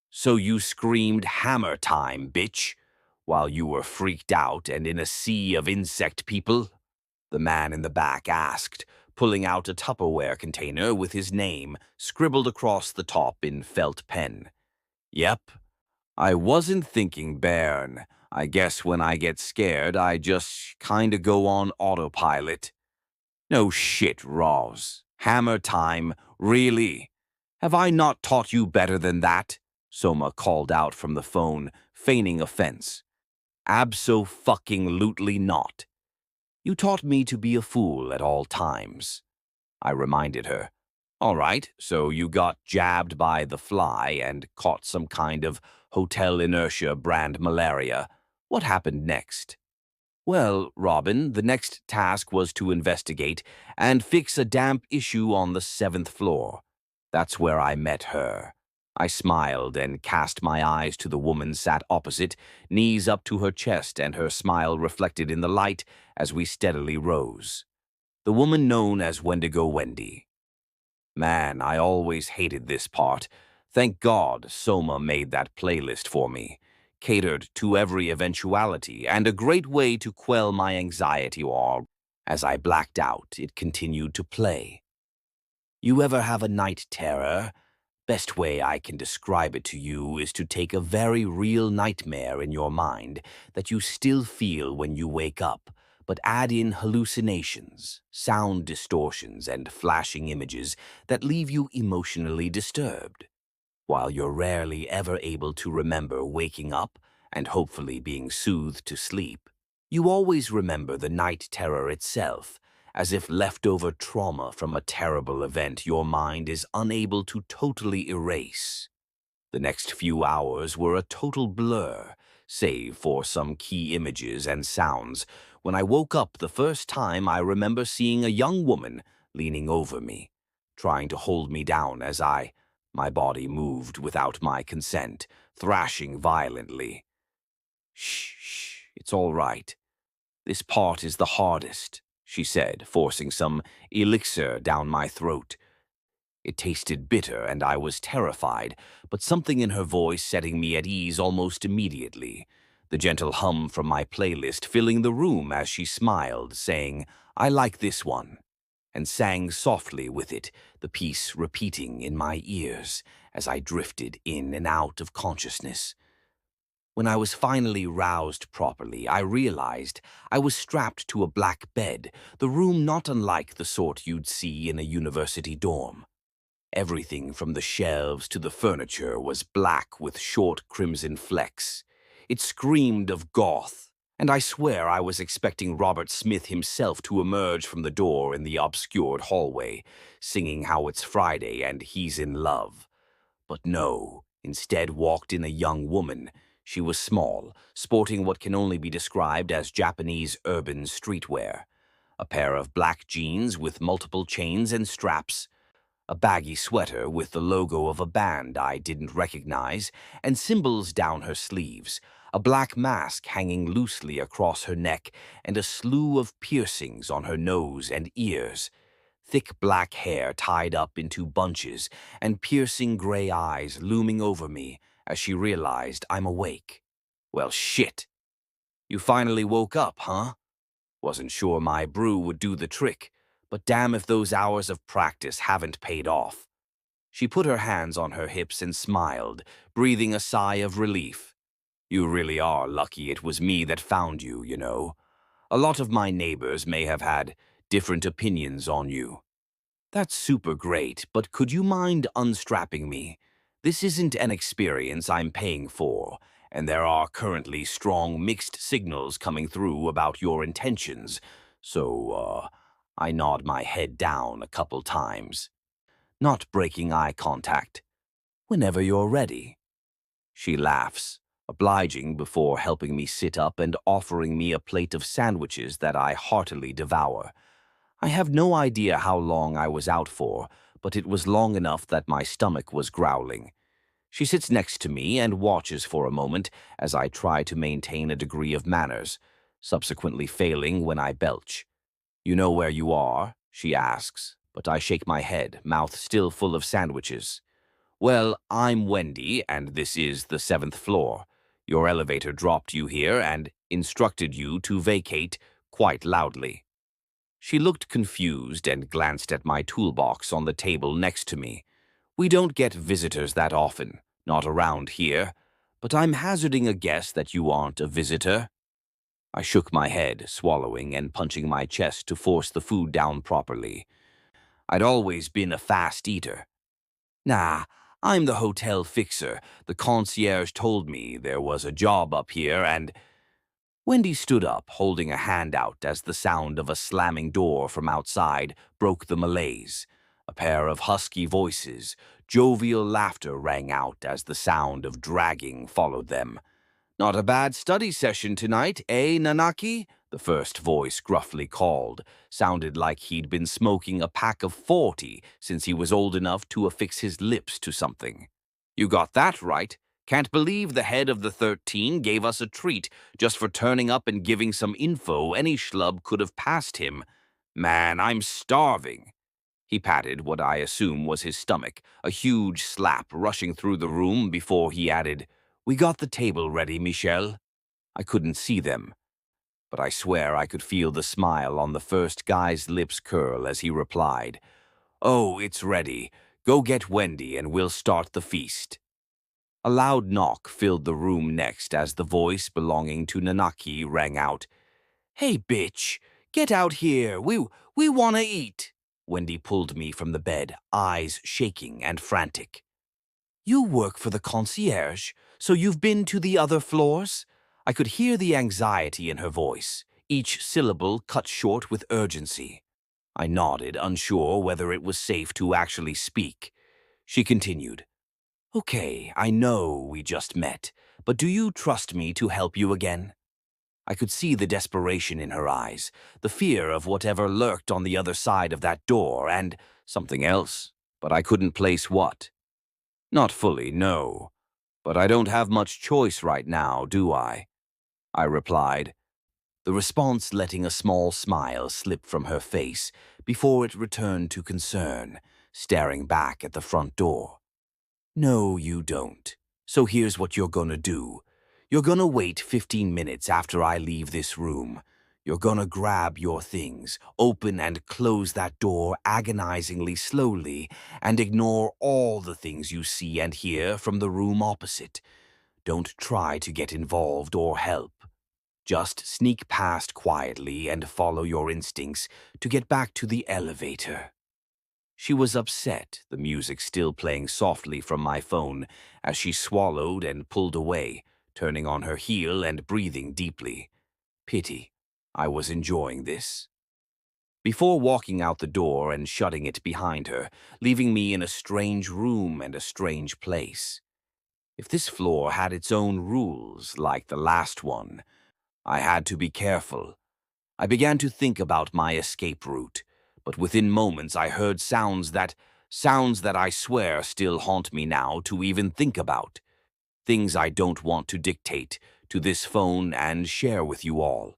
[SPEAKER 1] So you screamed hammer time, bitch, while you were freaked out and in a sea of insect people? The man in the back asked, pulling out a Tupperware container with his name scribbled across the top in felt pen. Yep, I wasn't thinking Bairn. I guess when I get scared, I just kinda go on autopilot. No shit, Roz. Hammer time, really? Have I not taught you better than that? Soma called out from the phone, feigning offense. Abso-fucking-lutely not. You taught me to be a fool at all times. I reminded her. All right, so you got jabbed by the fly and caught some kind of hotel inertia brand malaria. What happened next? Well, Robin, the next task was to investigate and fix a damp issue on the 7th floor. That's where I met her. I smiled and cast my eyes to the woman sat opposite, knees up to her chest and her smile reflected in the light as we steadily rose. The woman known as Wendigo Wendy. Man, I always hated this part. Thank God Soma made that playlist for me. Catered to every eventuality, and a great way to quell my anxiety or, as I blacked out, it continued to play. You ever have a night terror? Best way I can describe it to you is to take a very real nightmare in your mind that you still feel when you wake up, but add in hallucinations, sound distortions, and flashing images that leave you emotionally disturbed. While you're rarely ever able to remember waking up and hopefully being soothed to sleep, you always remember the night terror itself, as if leftover trauma from a terrible event your mind is unable to totally erase. The next few hours were a total blur, save for some key images and sounds. When I woke up the first time, I remember seeing a young woman leaning over me, trying to hold me down as my body moved without my consent, thrashing violently. Shh, shh, it's all right. This part is the hardest, she said, forcing some elixir down my throat. It tasted bitter and I was terrified, but something in her voice setting me at ease almost immediately. The gentle hum from my playlist filling the room as she smiled, saying, I like this one, and sang softly with it, the piece repeating in my ears as I drifted in and out of consciousness. When I was finally roused properly, I realized I was strapped to a black bed, the room not unlike the sort you'd see in a university dorm. Everything from the shelves to the furniture was black with short crimson flecks. It screamed of goth, and I swear I was expecting Robert Smith himself to emerge from the door in the obscured hallway, singing how it's Friday and he's in love. But no, instead walked in a young woman. She was small, sporting what can only be described as Japanese urban streetwear. A pair of black jeans with multiple chains and straps, a baggy sweater with the logo of a band I didn't recognize, and symbols down her sleeves, a black mask hanging loosely across her neck, and a slew of piercings on her nose and ears. thick black hair tied up into bunches and piercing gray eyes looming over me as she realized I'm awake. Well, shit. You finally woke up, huh? Wasn't sure my brew would do the trick, but damn if those hours of practice haven't paid off. She put her hands on her hips and smiled, breathing a sigh of relief. You really are lucky it was me that found you, you know. A lot of my neighbors may have had different opinions on you. That's super great, but could you mind unstrapping me? This isn't an experience I'm paying for, and there are currently strong mixed signals coming through about your intentions, so, I nod my head down a couple times, not breaking eye contact. Whenever you're ready. She laughs, obliging before helping me sit up and offering me a plate of sandwiches that I heartily devour. I have no idea how long I was out for, but it was long enough that my stomach was growling. She sits next to me and watches for a moment as I try to maintain a degree of manners, subsequently failing when I belch. You know where you are? She asks, but I shake my head, mouth still full of sandwiches. Well, I'm Wendy, and this is the 7th floor. Your elevator dropped you here and instructed you to vacate quite loudly. She looked confused and glanced at my toolbox on the table next to me. We don't get visitors that often, not around here, but I'm hazarding a guess that you aren't a visitor. I shook my head, swallowing and punching my chest to force the food down properly. I'd always been a fast eater. Nah, I'm the hotel fixer. The concierge told me there was a job up here and... Wendy stood up, holding a hand out as the sound of a slamming door from outside broke the malaise. A pair of husky voices, jovial laughter rang out as the sound of dragging followed them. "Not a bad study session tonight, eh, Nanaki?" The first voice gruffly called. Sounded like he'd been smoking a pack of 40 since he was old enough to affix his lips to something. "You got that right. Can't believe the head of the 13 gave us a treat just for turning up and giving some info any schlub could have passed him. Man, I'm starving." He patted what I assume was his stomach, a huge slap rushing through the room before he added, "We got the table ready, Michelle." I couldn't see them, but I swear I could feel the smile on the first guy's lips curl as he replied, "Oh, it's ready. Go get Wendy and we'll start the feast." A loud knock filled the room next as the voice belonging to Nanaki rang out, "Hey, bitch, get out here. We wanna eat." Wendy pulled me from the bed, eyes shaking and frantic. "You work for the concierge, so you've been to the other floors?" I could hear the anxiety in her voice, each syllable cut short with urgency. I nodded, unsure whether it was safe to actually speak. She continued, "Okay, I know we just met, but do you trust me to help you again?" I could see the desperation in her eyes, the fear of whatever lurked on the other side of that door, and something else, but I couldn't place what. "Not fully, no. But I don't have much choice right now, do I?" I replied, the response letting a small smile slip from her face before it returned to concern, staring back at the front door. "No, you don't. So here's what you're gonna do. You're gonna wait 15 minutes after I leave this room. You're gonna grab your things, open and close that door agonizingly slowly, and ignore all the things you see and hear from the room opposite. Don't try to get involved or help. Just sneak past quietly and follow your instincts to get back to the elevator." She was upset, the music still playing softly from my phone, as she swallowed and pulled away, turning on her heel and breathing deeply. Pity. I was enjoying this. Before walking out the door and shutting it behind her, leaving me in a strange room and a strange place. If this floor had its own rules, like the last one, I had to be careful. I began to think about my escape route, but within moments I heard sounds that I swear still haunt me now to even think about. Things I don't want to dictate to this phone and share with you all.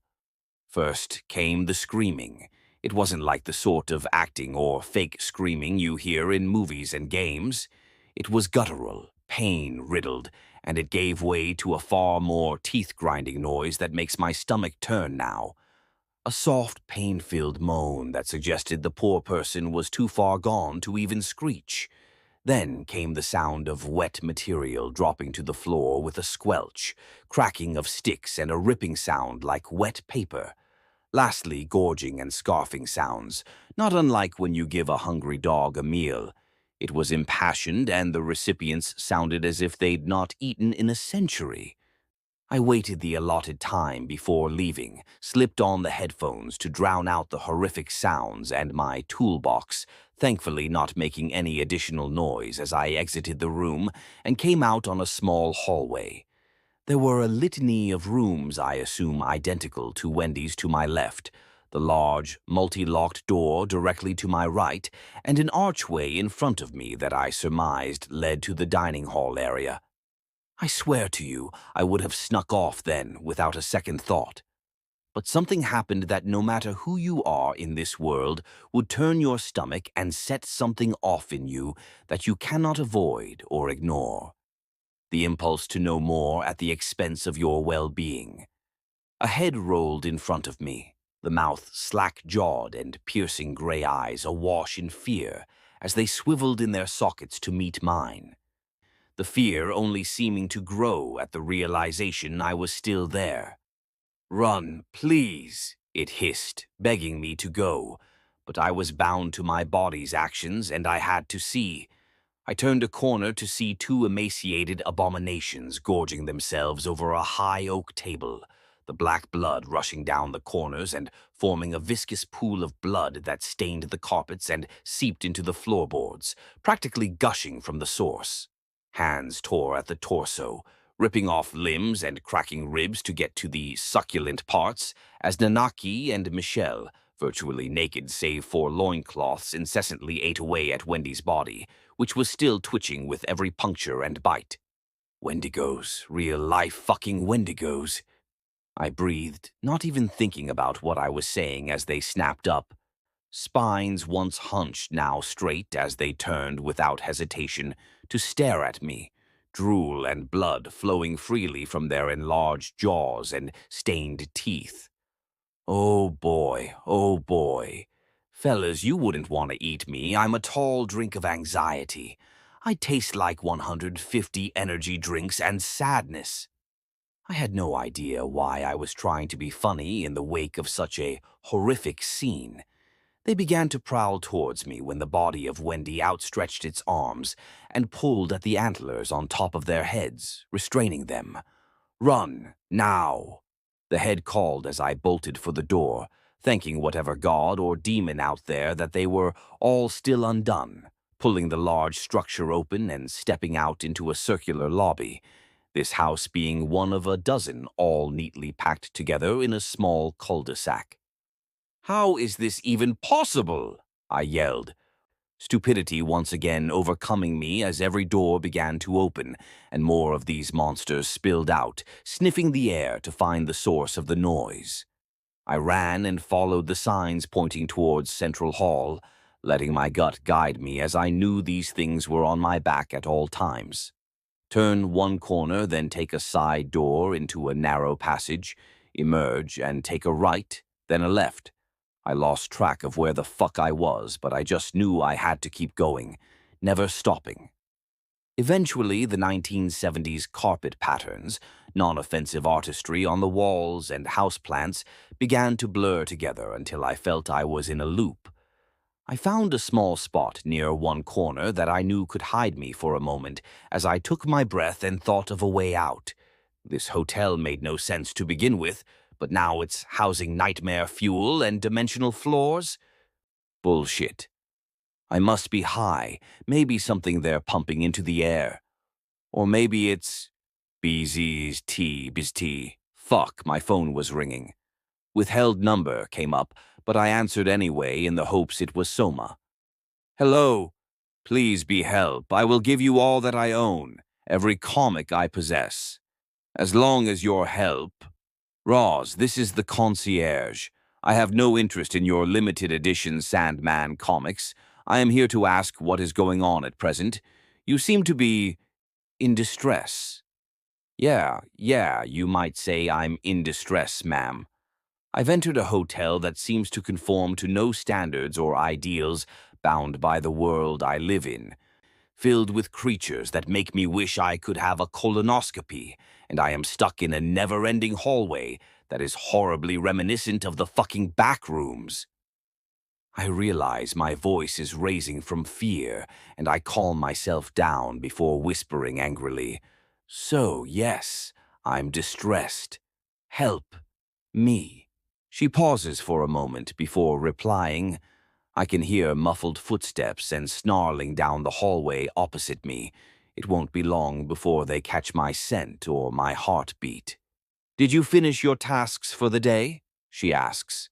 [SPEAKER 1] First came the screaming. It wasn't like the sort of acting or fake screaming you hear in movies and games. It was guttural, pain-riddled, and it gave way to a far more teeth-grinding noise that makes my stomach turn now. A soft, pain-filled moan that suggested the poor person was too far gone to even screech. Then came the sound of wet material dropping to the floor with a squelch, cracking of sticks and a ripping sound like wet paper. Lastly, gorging and scarfing sounds, not unlike when you give a hungry dog a meal. It was impassioned, and the recipients sounded as if they'd not eaten in a century. I waited the allotted time before leaving, slipped on the headphones to drown out the horrific sounds and my toolbox, thankfully not making any additional noise as I exited the room and came out on a small hallway. There were a litany of rooms I assume identical to Wendy's to my left, the large, multi-locked door directly to my right, and an archway in front of me that I surmised led to the dining hall area. I swear to you, I would have snuck off then without a second thought. But something happened that no matter who you are in this world would turn your stomach and set something off in you that you cannot avoid or ignore. The impulse to know more at the expense of your well-being. A head rolled in front of me, the mouth slack-jawed and piercing gray eyes awash in fear as they swiveled in their sockets to meet mine. The fear only seeming to grow at the realization I was still there. "Run, please," it hissed, begging me to go, but I was bound to my body's actions and I had to see. I turned a corner to see two emaciated abominations gorging themselves over a high oak table, the black blood rushing down the corners and forming a viscous pool of blood that stained the carpets and seeped into the floorboards, practically gushing from the source. Hands tore at the torso, ripping off limbs and cracking ribs to get to the succulent parts, as Nanaki and Michelle, virtually naked save for loincloths, incessantly ate away at Wendy's body, which was still twitching with every puncture and bite. Wendigos, real-life fucking Wendigos. I breathed, not even thinking about what I was saying as they snapped up. Spines once hunched, now straight as they turned without hesitation to stare at me, drool and blood flowing freely from their enlarged jaws and stained teeth. Oh boy, oh boy. Fellas, you wouldn't want to eat me. I'm a tall drink of anxiety. I taste like 150 energy drinks and sadness. I had no idea why I was trying to be funny in the wake of such a horrific scene. They began to prowl towards me when the body of Wendy outstretched its arms and pulled at the antlers on top of their heads, restraining them. "Run, now!" The head called as I bolted for the door, thanking whatever god or demon out there that they were all still undone, pulling the large structure open and stepping out into a circular lobby, this house being one of a dozen all neatly packed together in a small cul-de-sac. "How is this even possible?" I yelled, stupidity once again overcoming me as every door began to open and more of these monsters spilled out, sniffing the air to find the source of the noise. I ran and followed the signs pointing towards Central Hall, letting my gut guide me as I knew these things were on my back at all times. Turn one corner, then take a side door into a narrow passage, emerge and take a right, then a left. I lost track of where the fuck I was, but I just knew I had to keep going, never stopping. Eventually, the 1970s carpet patterns, non-offensive artistry on the walls and houseplants began to blur together until I felt I was in a loop. I found a small spot near one corner that I knew could hide me for a moment as I took my breath and thought of a way out. This hotel made no sense to begin with, but now it's housing nightmare fuel and dimensional floors? Bullshit. I must be high, maybe something they're pumping into the air. Or maybe it's BZT. Fuck, my phone was ringing. Withheld number came up, but I answered anyway in the hopes it was Soma. "Hello. Please be help. I will give you all that I own, every comic I possess. As long as your help. Roz, this is the concierge. I have no interest in your limited edition Sandman comics. I am here to ask what is going on at present. You seem to be in distress. Yeah, you might say I'm in distress, ma'am. I've entered a hotel that seems to conform to no standards or ideals bound by the world I live in, filled with creatures that make me wish I could have a colonoscopy, and I am stuck in a never-ending hallway that is horribly reminiscent of the fucking back rooms. I realize my voice is raising from fear, and I calm myself down before whispering angrily, "So, yes, I'm distressed. Help me." She pauses for a moment before replying. I can hear muffled footsteps and snarling down the hallway opposite me. It won't be long before they catch my scent or my heartbeat. "Did you finish your tasks for the day?" she asks.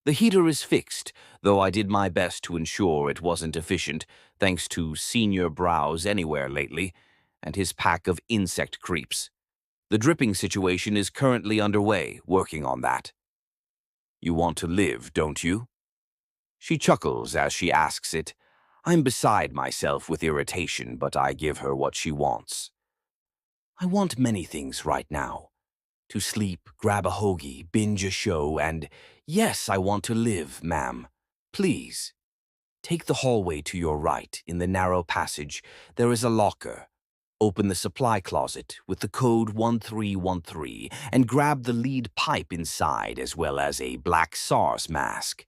[SPEAKER 1] "The heater is fixed, though I did my best to ensure it wasn't efficient, thanks to Senior Browse Anywhere lately, and his pack of insect creeps. The dripping situation is currently underway, working on that. You want to live, don't you?" She chuckles as she asks it. I'm beside myself with irritation, but I give her what she wants. I want many things right now. To sleep, grab a hoagie, binge a show, and yes, I want to live, ma'am. Please. Take the hallway to your right. In the narrow passage, there is a locker. Open the supply closet with the code 1313 and grab the lead pipe inside as well as a black SARS mask.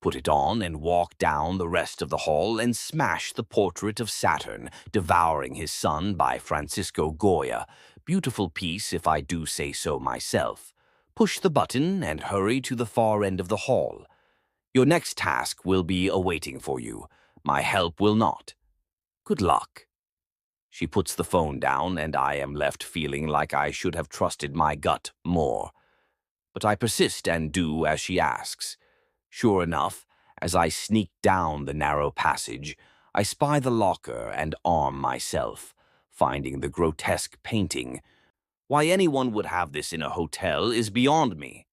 [SPEAKER 1] Put it on and walk down the rest of the hall and smash the portrait of Saturn, devouring his son by Francisco Goya. Beautiful piece if I do say so myself. Push the button and hurry to the far end of the hall. Your next task will be awaiting for you. My help will not. Good luck. She puts the phone down and I am left feeling like I should have trusted my gut more. But I persist and do as she asks. Sure enough, as I sneak down the narrow passage, I spy the locker and arm myself, finding the grotesque painting. Why anyone would have this in a hotel is beyond me.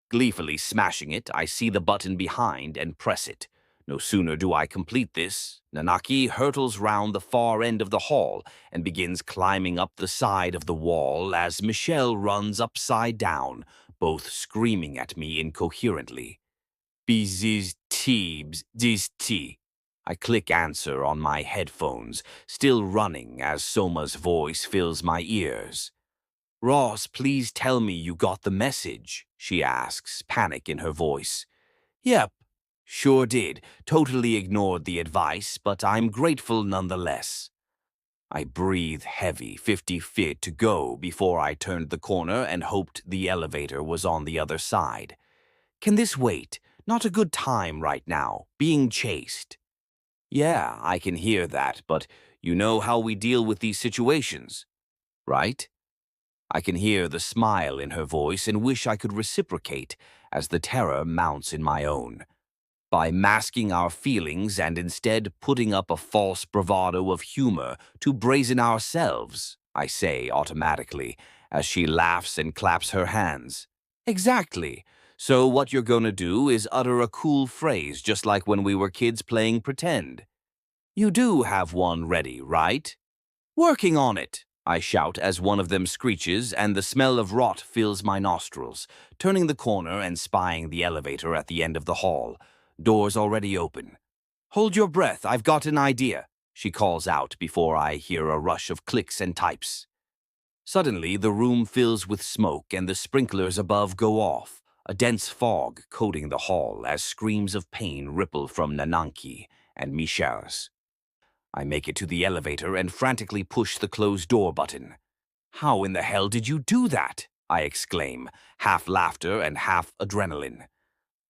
[SPEAKER 1] Gleefully smashing it, I see the button behind and press it. No sooner do I complete this, Nanaki hurtles round the far end of the hall and begins climbing up the side of the wall as Michelle runs upside down, both screaming at me incoherently. These teebs, these tea. I click answer on my headphones, still running as Soma's voice fills my ears. "Ross, please tell me you got the message," she asks, panic in her voice. "Yep, sure did. Totally ignored the advice, but I'm grateful nonetheless." I breathe heavy, 50 feet to go before I turned the corner and hoped the elevator was on the other side. Can this wait? Not a good time right now, being chased. Yeah, I can hear that, but you know how we deal with these situations, right? I can hear the smile in her voice and wish I could reciprocate as the terror mounts in my own. By masking our feelings and instead putting up a false bravado of humor to brazen ourselves, I say automatically, as she laughs and claps her hands. Exactly. So what you're gonna do is utter a cool phrase just like when we were kids playing pretend. You do have one ready, right? "Working on it," I shout as one of them screeches and the smell of rot fills my nostrils, turning the corner and spying the elevator at the end of the hall. Doors already open. "Hold your breath, I've got an idea," she calls out before I hear a rush of clicks and types. Suddenly, the room fills with smoke and the sprinklers above go off, a dense fog coating the hall as screams of pain ripple from Nananki and Michelle's. I make it to the elevator and frantically push the closed door button. "How in the hell did you do that?" I exclaim, half laughter and half adrenaline.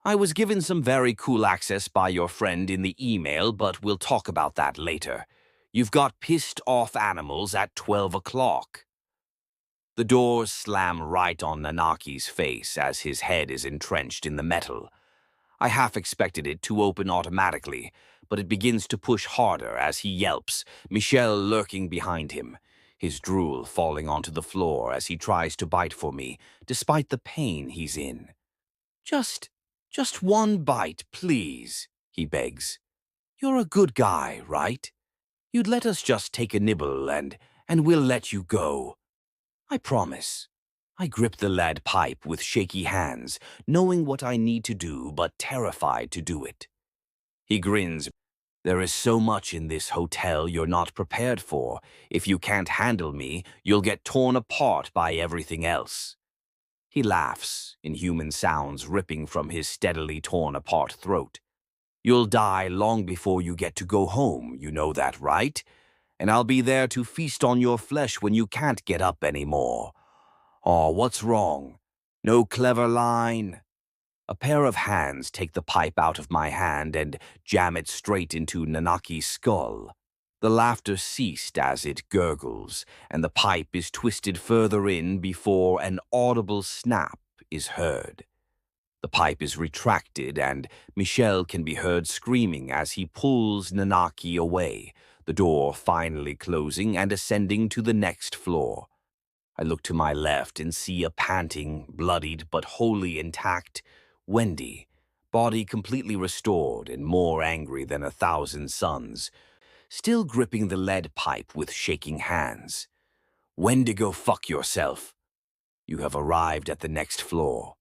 [SPEAKER 1] "I was given some very cool access by your friend in the email, but we'll talk about that later. You've got pissed off animals at 12 o'clock. The doors slam right on Nanaki's face as his head is entrenched in the metal. I half expected it to open automatically, but it begins to push harder as he yelps, Michelle lurking behind him, his drool falling onto the floor as he tries to bite for me, despite the pain he's in. "Just Just one bite, please, he begs. You're a good guy, right? You'd let us just take a nibble and we'll let you go. I promise. I grip the lead pipe with shaky hands, knowing what I need to do but terrified to do it. He grins. There is so much in this hotel you're not prepared for. If you can't handle me, you'll get torn apart by everything else. He laughs, inhuman sounds ripping from his steadily torn apart throat. You'll die long before you get to go home, you know that, right? And I'll be there to feast on your flesh when you can't get up anymore. Aw, what's wrong? No clever line? A pair of hands take the pipe out of my hand and jam it straight into Nanaki's skull. The laughter ceased as it gurgles, and the pipe is twisted further in before an audible snap is heard. The pipe is retracted, and Michel can be heard screaming as he pulls Nanaki away, the door finally closing and ascending to the next floor. I look to my left and see a panting, bloodied but wholly intact Wendy, body completely restored and more angry than 1,000 suns, still gripping the lead pipe with shaking hands. Wendigo, fuck yourself. You have arrived at the next floor.